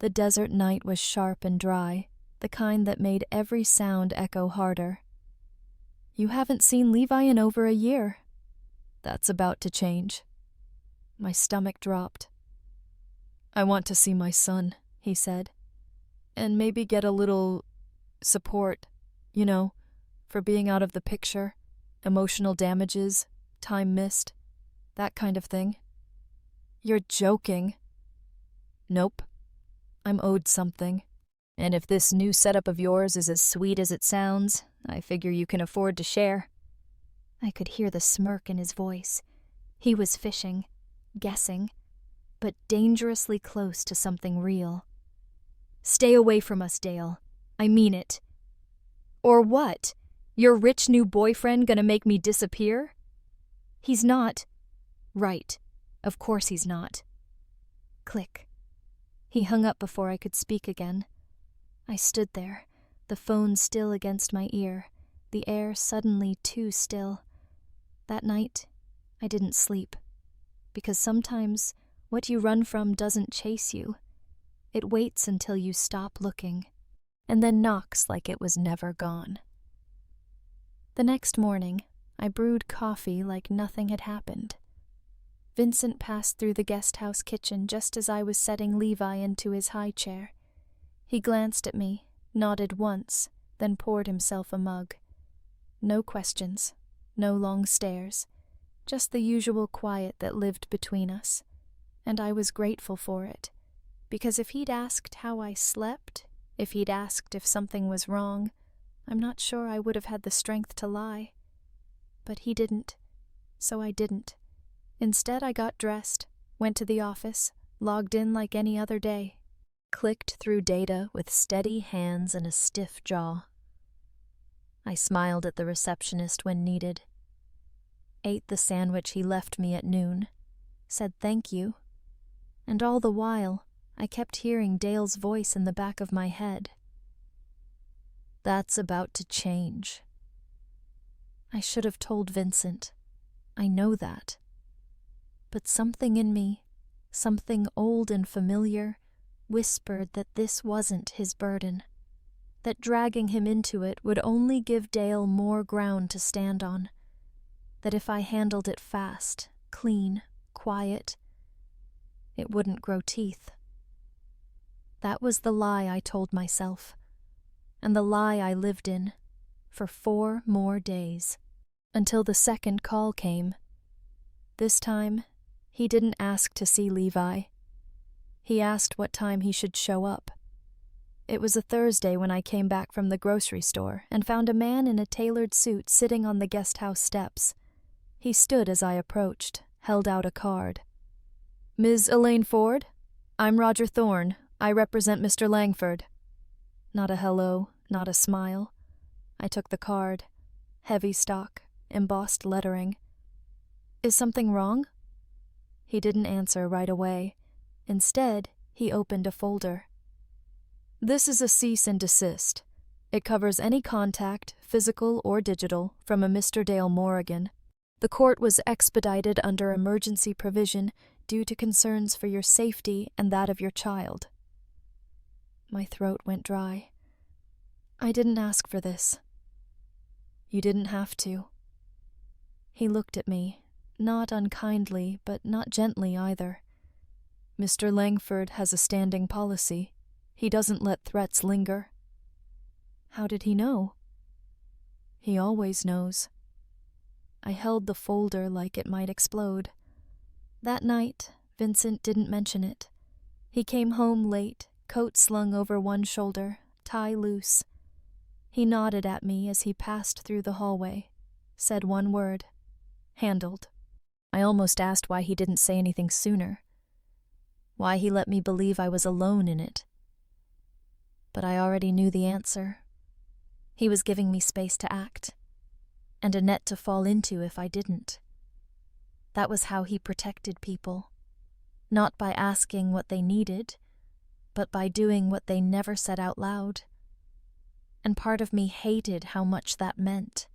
Speaker 1: The desert night was sharp and dry, the kind that made every sound echo harder. "You haven't seen Levi in over a year," That's about to change. My stomach dropped. I want to see my son, he said, and maybe get a little support, for being out of the picture, emotional damages, time missed, that kind of thing. You're joking. Nope. I'm owed something. And if this new setup of yours is as sweet as it sounds, I figure you can afford to share. I could hear the smirk in his voice. He was fishing, guessing, but dangerously close to something real. Stay away from us, Dale. I mean it. Or what? Your rich new boyfriend gonna make me disappear? He's not. Right. Of course he's not. Click. He hung up before I could speak again. I stood there, the phone still against my ear, the air suddenly too still. That night, I didn't sleep, because sometimes what you run from doesn't chase you. It waits until you stop looking, and then knocks like it was never gone. The next morning, I brewed coffee like nothing had happened. Vincent passed through the guest house kitchen just as I was setting Levi into his high chair. He glanced at me, nodded once, then poured himself a mug. No questions, no long stares, just the usual quiet that lived between us. And I was grateful for it, because if he'd asked how I slept, if he'd asked if something was wrong, I'm not sure I would have had the strength to lie. But he didn't, so I didn't. Instead, I got dressed, went to the office, logged in like any other day, clicked through data with steady hands and a stiff jaw. I smiled at the receptionist when needed, ate the sandwich he left me at noon, said thank you, and all the while, I kept hearing Dale's voice in the back of my head. That's about to change. I should have told Vincent. I know that. But something in me, something old and familiar, whispered that this wasn't his burden, that dragging him into it would only give Dale more ground to stand on, that if I handled it fast, clean, quiet, it wouldn't grow teeth. That was the lie I told myself, and the lie I lived in, for 4 more days, until the second call came. This time, he didn't ask to see Levi. He asked what time he should show up. It was a Thursday when I came back from the grocery store and found a man in a tailored suit sitting on the guest house steps. He stood as I approached, held out a card. Ms. Elaine Ford? I'm Roger Thorne. I represent Mr. Langford. Not a hello, not a smile. I took the card. Heavy stock, embossed lettering. Is something wrong? He didn't answer right away. Instead, he opened a folder. This is a cease and desist. It covers any contact, physical or digital, from a Mr. Dale Morrigan. The court was expedited under emergency provision due to concerns for your safety and that of your child. My throat went dry. I didn't ask for this. You didn't have to. He looked at me, not unkindly, but not gently either. Mr. Langford has a standing policy. He doesn't let threats linger. How did he know? He always knows. I held the folder like it might explode. That night, Vincent didn't mention it. He came home late, coat slung over one shoulder, tie loose. He nodded at me as he passed through the hallway, said one word, handled. I almost asked why he didn't say anything sooner, why he let me believe I was alone in it. But I already knew the answer. He was giving me space to act, and a net to fall into if I didn't. That was how he protected people, not by asking what they needed, but by doing what they never said out loud. And part of me hated how much that meant.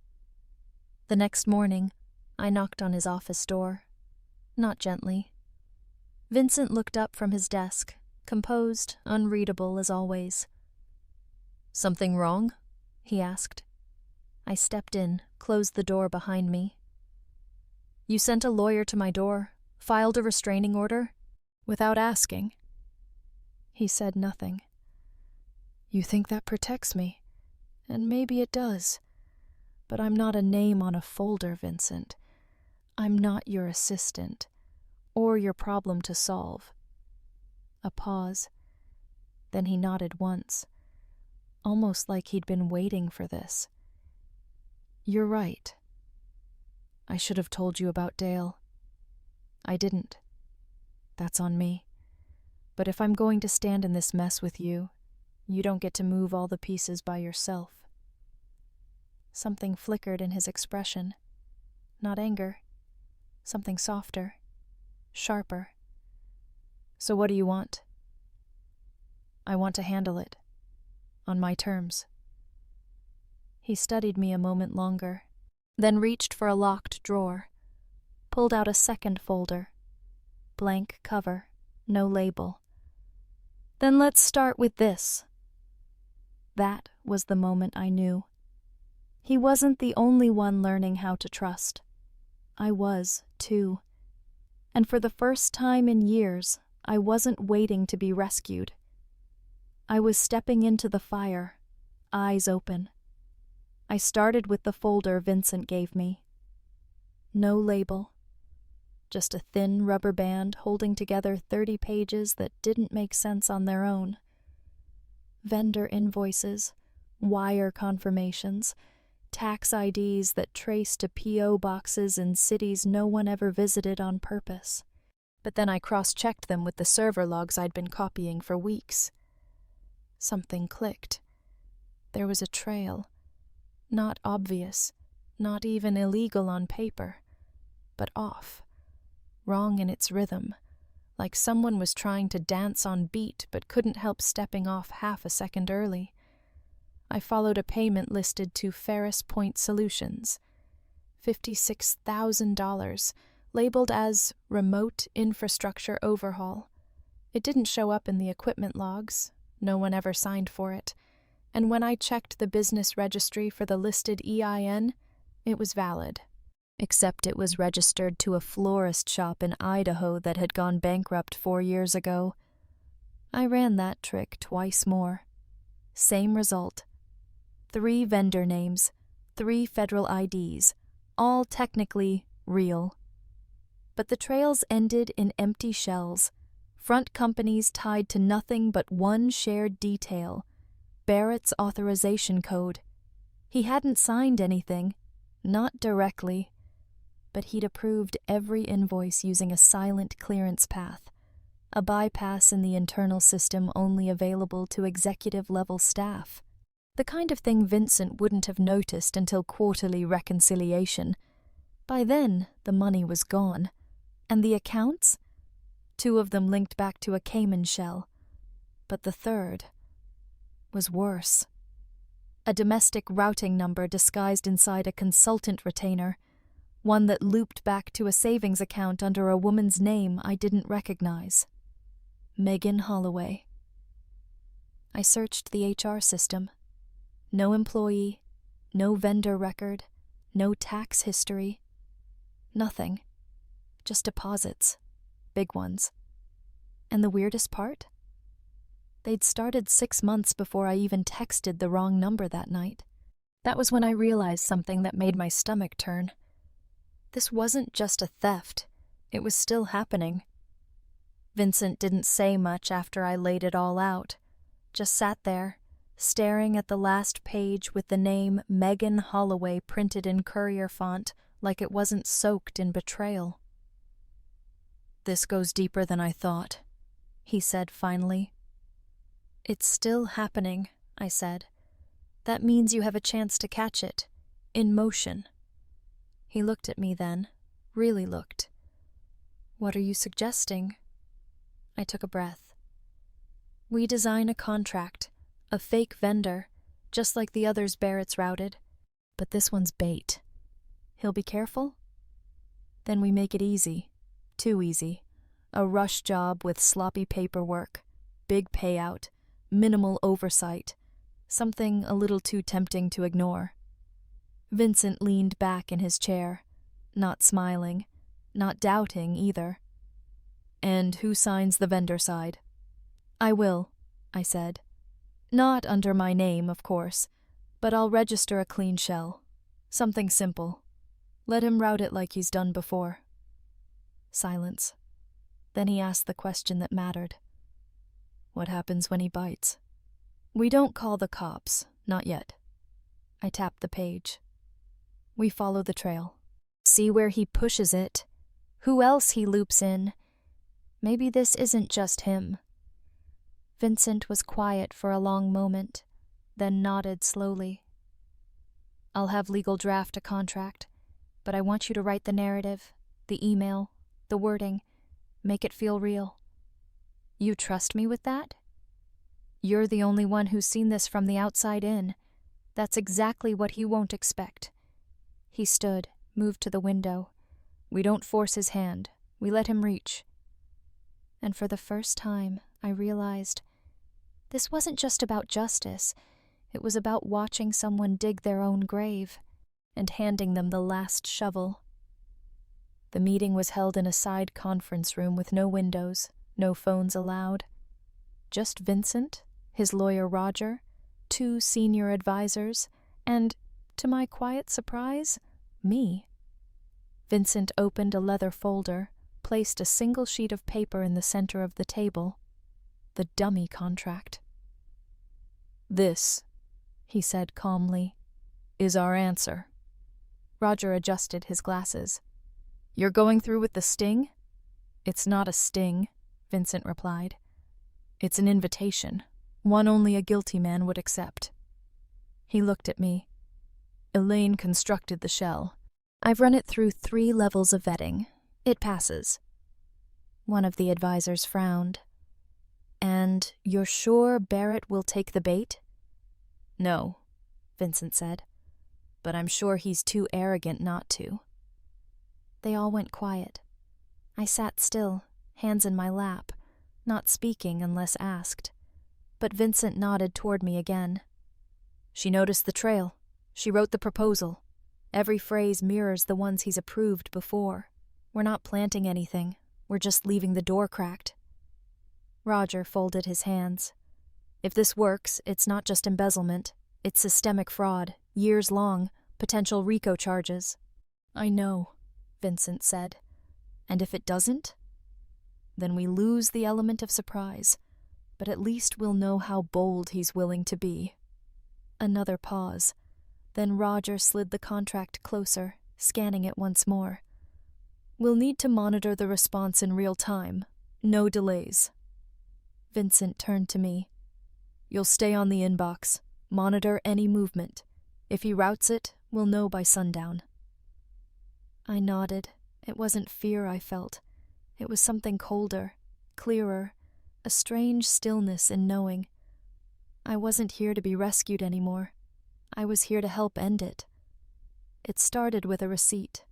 Speaker 1: The next morning, I knocked on his office door, not gently. Vincent looked up from his desk, composed, unreadable as always. Something wrong? He asked. I stepped in, closed the door behind me. You sent a lawyer to my door, filed a restraining order, without asking. He said nothing. You think that protects me, and maybe it does. But I'm not a name on a folder, Vincent. I'm not your assistant, or your problem to solve. A pause. Then he nodded once, almost like he'd been waiting for this. You're right. I should have told you about Dale. I didn't. That's on me. But if I'm going to stand in this mess with you, you don't get to move all the pieces by yourself. Something flickered in his expression. Not anger. Something softer. Sharper. So what do you want? I want to handle it. On my terms. He studied me a moment longer, then reached for a locked drawer, pulled out a second folder. Blank cover, no label. Then let's start with this. That was the moment I knew. He wasn't the only one learning how to trust. I was, too. And for the first time in years, I wasn't waiting to be rescued. I was stepping into the fire, eyes open. I started with the folder Vincent gave me. No label. Just a thin rubber band holding together 30 pages that didn't make sense on their own. Vendor invoices, wire confirmations, tax IDs that traced to P.O. boxes in cities no one ever visited on purpose. But then I cross-checked them with the server logs I'd been copying for weeks. Something clicked. There was a trail. Not obvious, not even illegal on paper, but off. Wrong in its rhythm, like someone was trying to dance on beat but couldn't help stepping off half a second early. I followed a payment listed to Ferris Point Solutions, $56,000, labeled as Remote Infrastructure Overhaul. It didn't show up in the equipment logs. No one ever signed for it. And when I checked the business registry for the listed EIN, it was valid. Except it was registered to a florist shop in Idaho that had gone bankrupt 4 years ago. I ran that trick twice more. Same result. 3 vendor names, 3 federal IDs, all technically real. But the trails ended in empty shells, front companies tied to nothing but one shared detail, Barrett's authorization code. He hadn't signed anything, not directly, but he'd approved every invoice using a silent clearance path, a bypass in the internal system only available to executive-level staff. The kind of thing Vincent wouldn't have noticed until quarterly reconciliation. By then, the money was gone. And the accounts? 2 of them linked back to a Cayman shell. But the third was worse. A domestic routing number disguised inside a consultant retainer, one that looped back to a savings account under a woman's name I didn't recognize. Megan Holloway. I searched the HR system. No employee, no vendor record, no tax history. Nothing. Just deposits. Big ones. And the weirdest part? They'd started 6 months before I even texted the wrong number that night. That was when I realized something that made my stomach turn. This wasn't just a theft. It was still happening. Vincent didn't say much after I laid it all out. Just sat there, staring at the last page with the name Megan Holloway printed in courier font like it wasn't soaked in betrayal. This goes deeper than I thought, he said finally. It's still happening, I said. That means you have a chance to catch it, in motion. He looked at me then, really looked. What are you suggesting? I took a breath. We design a contract, a fake vendor, just like the others Barrett's routed. But this one's bait. He'll be careful? Then we make it easy. Too easy. A rush job with sloppy paperwork, big payout, minimal oversight, something a little too tempting to ignore. Vincent leaned back in his chair, not smiling, not doubting either. "And who signs the vendor side?" "I will," I said. "Not under my name, of course, but I'll register a clean shell. Something simple. Let him route it like he's done before." Silence. Then he asked the question that mattered. "What happens when he bites?" "We don't call the cops, not yet." I tapped the page. "We follow the trail. See where he pushes it. Who else he loops in. Maybe this isn't just him." Vincent was quiet for a long moment, then nodded slowly. "I'll have legal draft a contract, but I want you to write the narrative, the email, the wording, make it feel real." "You trust me with that?" "You're the only one who's seen this from the outside in. That's exactly what he won't expect." He stood, moved to the window. "We don't force his hand. We let him reach." And for the first time, I realized this wasn't just about justice. It was about watching someone dig their own grave and handing them the last shovel. The meeting was held in a side conference room with no windows, no phones allowed. Just Vincent, his lawyer Roger, 2 senior advisors, and, to my quiet surprise, me. Vincent opened a leather folder, placed a single sheet of paper in the center of the table. The dummy contract. "This," he said calmly, "is our answer." Roger adjusted his glasses. "You're going through with the sting?" "It's not a sting," Vincent replied. "It's an invitation, one only a guilty man would accept." He looked at me. "Elaine constructed the shell. I've run it through 3 levels of vetting. It passes." One of the advisors frowned. "And you're sure Barrett will take the bait?" "No," Vincent said, "but I'm sure he's too arrogant not to." They all went quiet. I sat still, hands in my lap, not speaking unless asked. But Vincent nodded toward me again. "She noticed the trail. She wrote the proposal. Every phrase mirrors the ones he's approved before. We're not planting anything. We're just leaving the door cracked." Roger folded his hands. "If this works, it's not just embezzlement. It's systemic fraud, years long, potential RICO charges." "I know," Vincent said. "And if it doesn't? Then we lose the element of surprise, but at least we'll know how bold he's willing to be." Another pause. Then Roger slid the contract closer, scanning it once more. "We'll need to monitor the response in real time. No delays." Vincent turned to me. "You'll stay on the inbox. Monitor any movement. If he routes it, we'll know by sundown." I nodded. It wasn't fear I felt. It was something colder, clearer, a strange stillness in knowing. I wasn't here to be rescued anymore. I was here to help end it. It started with a receipt.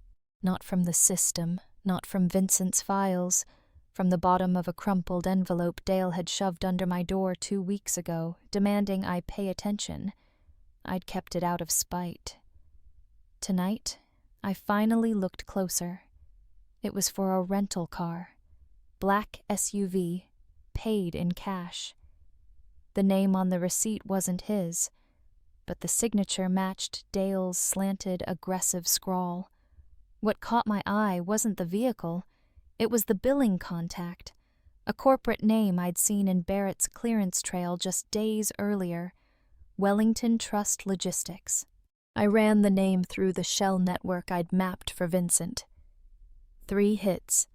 Speaker 1: Not from the system, not from Vincent's files, from the bottom of a crumpled envelope Dale had shoved under my door 2 weeks ago, demanding I pay attention. I'd kept it out of spite. Tonight, I finally looked closer. It was for a rental car. Black SUV, paid in cash. The name on the receipt wasn't his, but the signature matched Dale's slanted, aggressive scrawl. What caught my eye wasn't the vehicle. It was the billing contact, a corporate name I'd seen in Barrett's clearance trail just days earlier, Wellington Trust Logistics. I ran the name through the shell network I'd mapped for Vincent. 3 hits,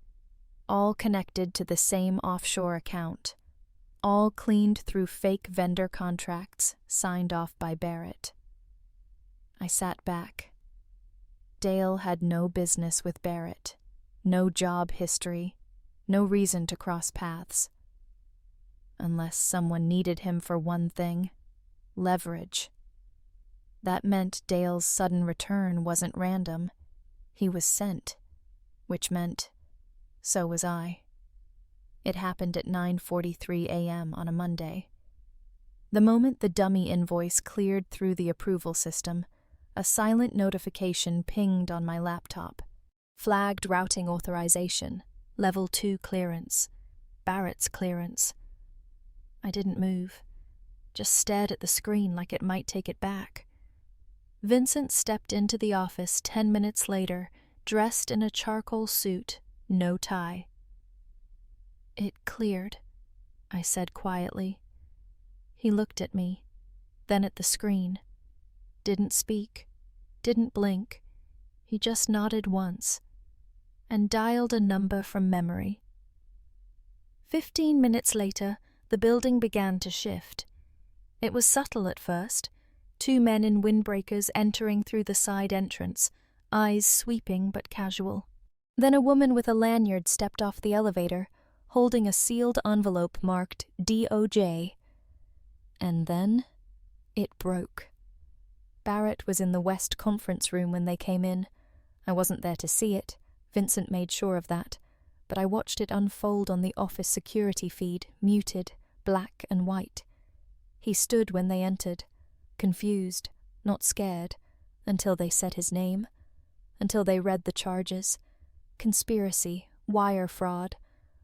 Speaker 1: all connected to the same offshore account, all cleaned through fake vendor contracts signed off by Barrett. I sat back. Dale had no business with Barrett. No job history, no reason to cross paths. Unless someone needed him for one thing, leverage. That meant Dale's sudden return wasn't random. He was sent, which meant so was I. It happened at 9:43 a.m. on a Monday. The moment the dummy invoice cleared through the approval system, a silent notification pinged on my laptop. Flagged routing authorization, level 2 clearance, Barrett's clearance. I didn't move, just stared at the screen like it might take it back. Vincent stepped into the office 10 minutes later, dressed in a charcoal suit, no tie. "It cleared," I said quietly. He looked at me, then at the screen. Didn't speak, didn't blink. He just nodded once and dialed a number from memory. 15 minutes later, the building began to shift. It was subtle at first, 2 men in windbreakers entering through the side entrance, eyes sweeping but casual. Then a woman with a lanyard stepped off the elevator, holding a sealed envelope marked DOJ. And then it broke. Barrett was in the West conference room when they came in. I wasn't there to see it. Vincent made sure of that. But I watched it unfold on the office security feed, muted, black and white. He stood when they entered, confused, not scared, until they said his name, until they read the charges. Conspiracy, wire fraud,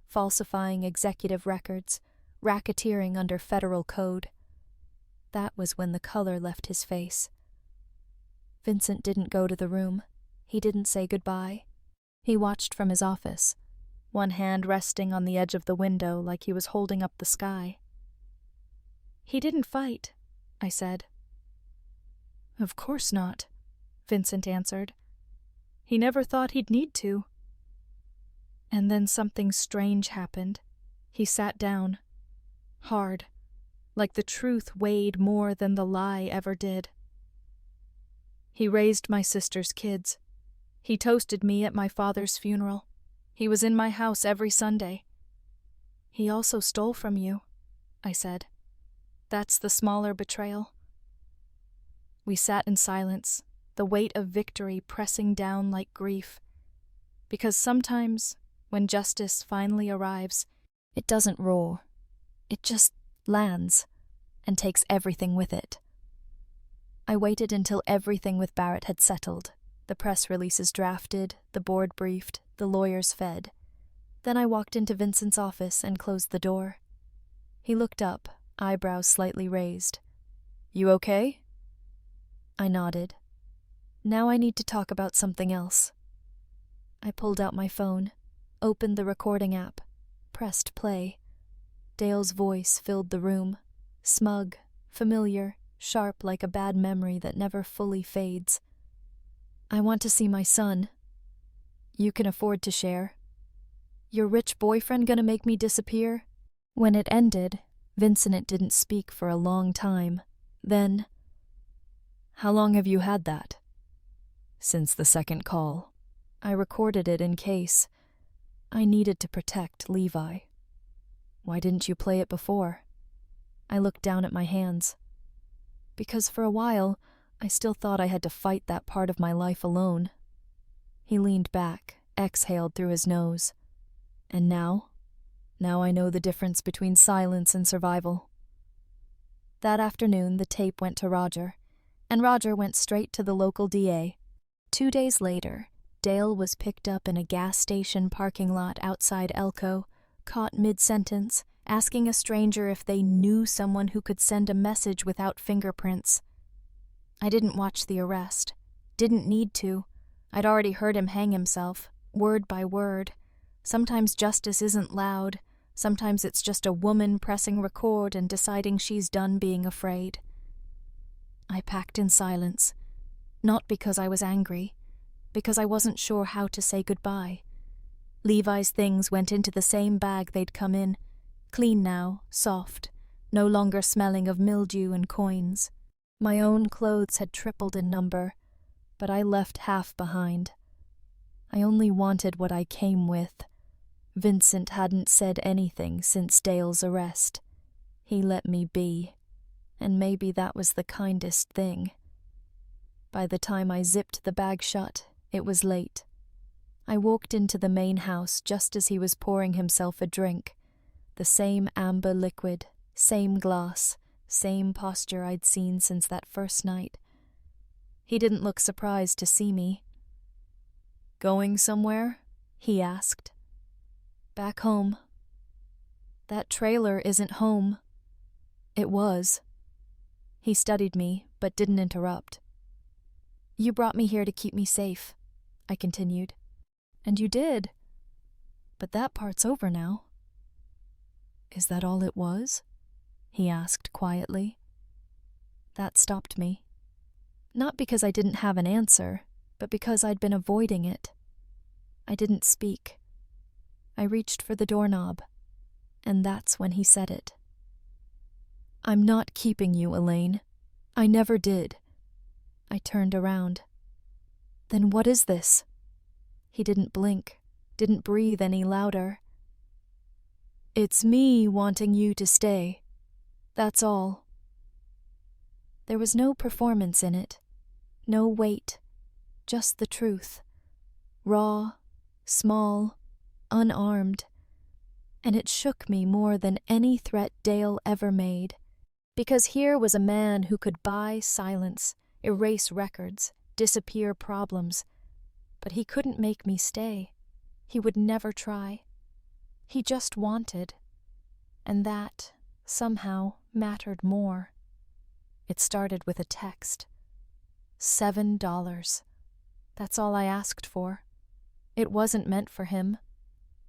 Speaker 1: falsifying executive records, racketeering under federal code. That was when the color left his face. Vincent didn't go to the room. He didn't say goodbye. He watched from his office, one hand resting on the edge of the window like he was holding up the sky. "He didn't fight," I said. "Of course not," Vincent answered. "He never thought he'd need to." And then something strange happened. He sat down. Hard, like the truth weighed more than the lie ever did. "He raised my sister's kids. He toasted me at my father's funeral. He was in my house every Sunday." "He also stole from you," I said. "That's the smaller betrayal." We sat in silence, the weight of victory pressing down like grief. Because sometimes, when justice finally arrives, it doesn't roar. It just lands and takes everything with it. I waited until everything with Barrett had settled. The press releases drafted, the board briefed, the lawyers fed. Then I walked into Vincent's office and closed the door. He looked up, eyebrows slightly raised. "You okay?" I nodded. "Now I need to talk about something else." I pulled out my phone, opened the recording app, pressed play. Dale's voice filled the room, smug, familiar, sharp like a bad memory that never fully fades. "I want to see my son. You can afford to share. Your rich boyfriend gonna make me disappear?" When it ended, Vincent didn't speak for a long time. Then, "How long have you had that?" "Since the second call. I recorded it in case. I needed to protect Levi." "Why didn't you play it before?" I looked down at my hands. "Because for a while, I still thought I had to fight that part of my life alone." He leaned back, exhaled through his nose. "And now? Now I know the difference between silence and survival." That afternoon, the tape went to Roger, and Roger went straight to the local DA. 2 days later, Dale was picked up in a gas station parking lot outside Elko, caught mid-sentence, asking a stranger if they knew someone who could send a message without fingerprints. I didn't watch the arrest. Didn't need to. I'd already heard him hang himself, word by word. Sometimes justice isn't loud. Sometimes it's just a woman pressing record and deciding she's done being afraid. I packed in silence. Not because I was angry. Because I wasn't sure how to say goodbye. Levi's things went into the same bag they'd come in. Clean now, soft, no longer smelling of mildew and coins. My own clothes had tripled in number, but I left half behind. I only wanted what I came with. Vincent hadn't said anything since Dale's arrest. He let me be, and maybe that was the kindest thing. By the time I zipped the bag shut, it was late. I walked into the main house just as he was pouring himself a drink. The same amber liquid, same glass, same posture I'd seen since that first night. He didn't look surprised to see me. Going somewhere? He asked. Back home. That trailer isn't home. It was. He studied me, but didn't interrupt. You brought me here to keep me safe, I continued. And you did. But that part's over now. Is that all it was? He asked quietly. That stopped me. Not because I didn't have an answer, but because I'd been avoiding it. I didn't speak. I reached for the doorknob, and that's when he said it. I'm not keeping you, Elaine. I never did. I turned around. Then what is this? He didn't blink, didn't breathe any louder. It's me wanting you to stay. That's all. There was no performance in it, no weight, just the truth. Raw, small, unarmed. And it shook me more than any threat Dale ever made. Because here was a man who could buy silence, erase records, disappear problems. But he couldn't make me stay. He would never try. He just wanted. And that, somehow, mattered more. It started with a text. $7. That's all I asked for. It wasn't meant for him.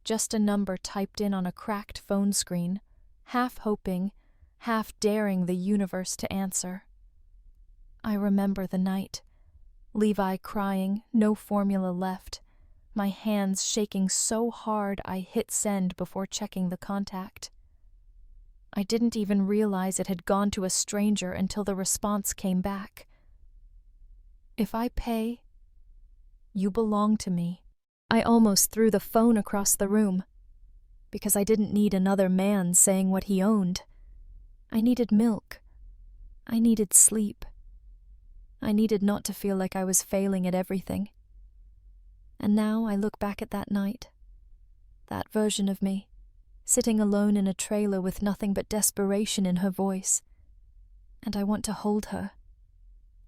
Speaker 1: Just a number typed in on a cracked phone screen, half hoping, half daring the universe to answer. I remember the night. Levi crying, no formula left. My hands shaking so hard I hit send before checking the contact. I didn't even realize it had gone to a stranger until the response came back. If I pay, you belong to me. I almost threw the phone across the room, because I didn't need another man saying what he owned. I needed milk. I needed sleep. I needed not to feel like I was failing at everything. And now I look back at that night, that version of me, sitting alone in a trailer with nothing but desperation in her voice. And I want to hold her,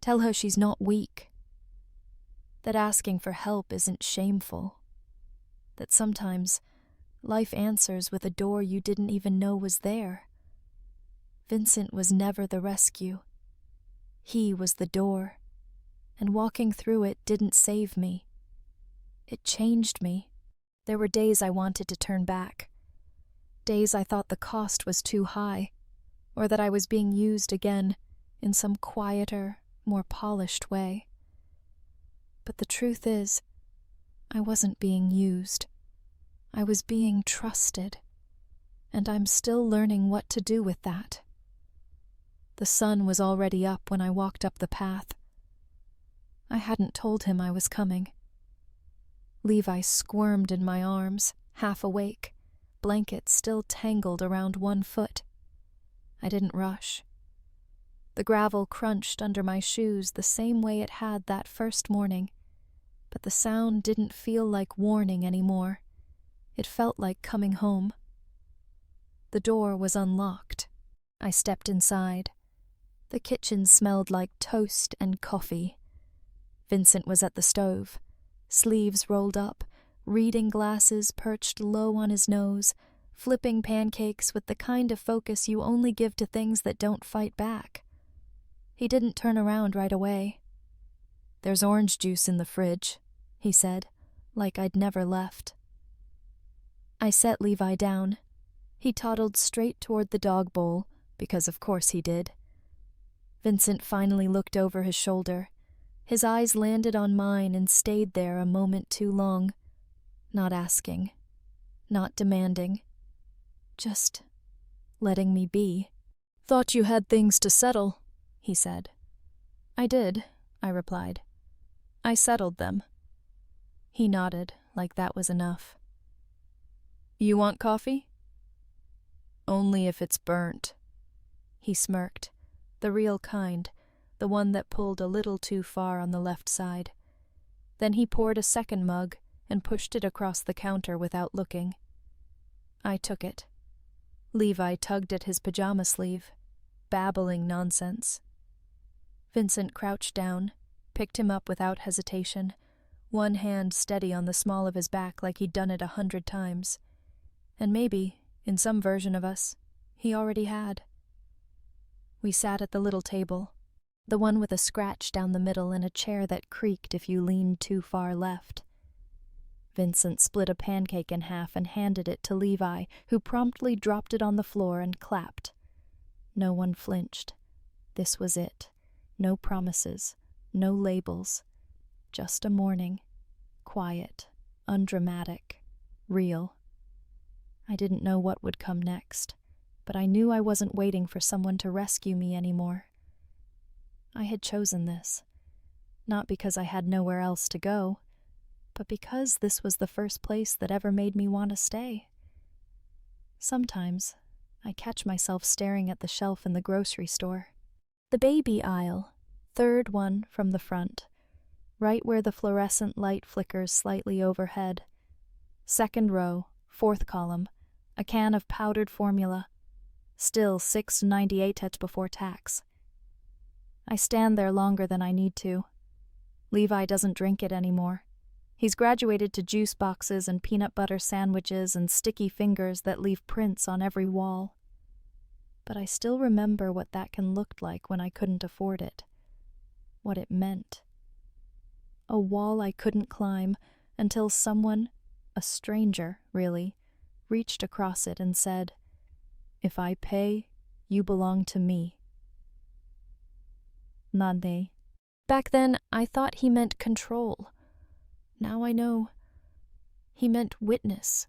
Speaker 1: tell her she's not weak, that asking for help isn't shameful, that sometimes life answers with a door you didn't even know was there. Vincent was never the rescue. He was the door, and walking through it didn't save me. It changed me. There were days I wanted to turn back. Days I thought the cost was too high, or that I was being used again in some quieter, more polished way. But the truth is, I wasn't being used. I was being trusted, and I'm still learning what to do with that. The sun was already up when I walked up the path. I hadn't told him I was coming. Levi squirmed in my arms, half awake, blanket still tangled around one foot. I didn't rush. The gravel crunched under my shoes the same way it had that first morning, but the sound didn't feel like warning anymore. It felt like coming home. The door was unlocked. I stepped inside. The kitchen smelled like toast and coffee. Vincent was at the stove, sleeves rolled up, reading glasses perched low on his nose, flipping pancakes with the kind of focus you only give to things that don't fight back. He didn't turn around right away. There's orange juice in the fridge, he said, like I'd never left. I set Levi down. He toddled straight toward the dog bowl, because of course he did. Vincent finally looked over his shoulder. His eyes landed on mine and stayed there a moment too long, not asking, not demanding, just letting me be. Thought you had things to settle, he said. I did, I replied. I settled them. He nodded, like that was enough. You want coffee? Only if it's burnt. He smirked, the real kind, the one that pulled a little too far on the left side. Then he poured a second mug and pushed it across the counter without looking. I took it. Levi tugged at his pajama sleeve, babbling nonsense. Vincent crouched down, picked him up without hesitation, one hand steady on the small of his back like he'd done it 100 times. And maybe, in some version of us, he already had. We sat at the little table, the one with a scratch down the middle and a chair that creaked if you leaned too far left. Vincent split a pancake in half and handed it to Levi, who promptly dropped it on the floor and clapped. No one flinched. This was it. No promises, no labels. Just a morning. Quiet, undramatic, real. I didn't know what would come next, but I knew I wasn't waiting for someone to rescue me anymore. I had chosen this, not because I had nowhere else to go, but because this was the first place that ever made me want to stay. Sometimes I catch myself staring at the shelf in the grocery store. The baby aisle, third one from the front, right where the fluorescent light flickers slightly overhead. Second row, fourth column, a can of powdered formula, still $6.98 before tax. I stand there longer than I need to. Levi doesn't drink it anymore. He's graduated to juice boxes and peanut butter sandwiches and sticky fingers that leave prints on every wall. But I still remember what that can look like when I couldn't afford it. What it meant. A wall I couldn't climb until someone, a stranger, really, reached across it and said, "If I pay, you belong to me." Nade. Back then, I thought he meant control. Now I know. He meant witness.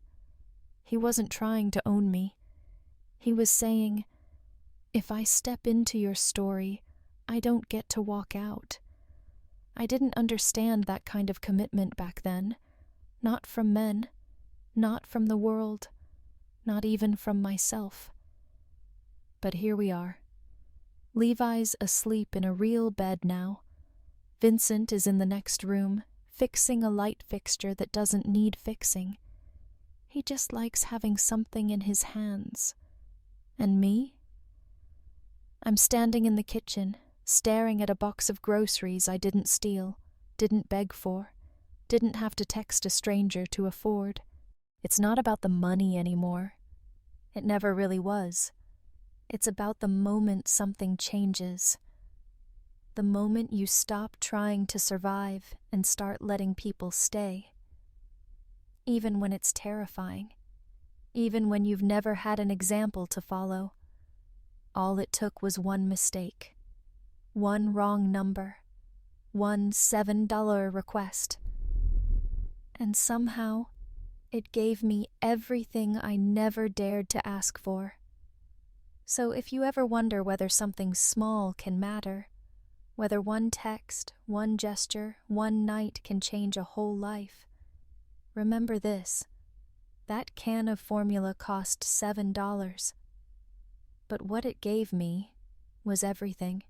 Speaker 1: He wasn't trying to own me. He was saying, if I step into your story, I don't get to walk out. I didn't understand that kind of commitment back then. Not from men. Not from the world. Not even from myself. But here we are. Levi's asleep in a real bed now. Vincent is in the next room, fixing a light fixture that doesn't need fixing. He just likes having something in his hands. And me? I'm standing in the kitchen, staring at a box of groceries I didn't steal, didn't beg for, didn't have to text a stranger to afford. It's not about the money anymore. It never really was. It's about the moment something changes. The moment you stop trying to survive and start letting people stay. Even when it's terrifying. Even when you've never had an example to follow. All it took was one mistake. One wrong number. One $7 request. And somehow, it gave me everything I never dared to ask for. So if you ever wonder whether something small can matter, whether one text, one gesture, one night can change a whole life, remember this. That can of formula cost $7. But what it gave me was everything.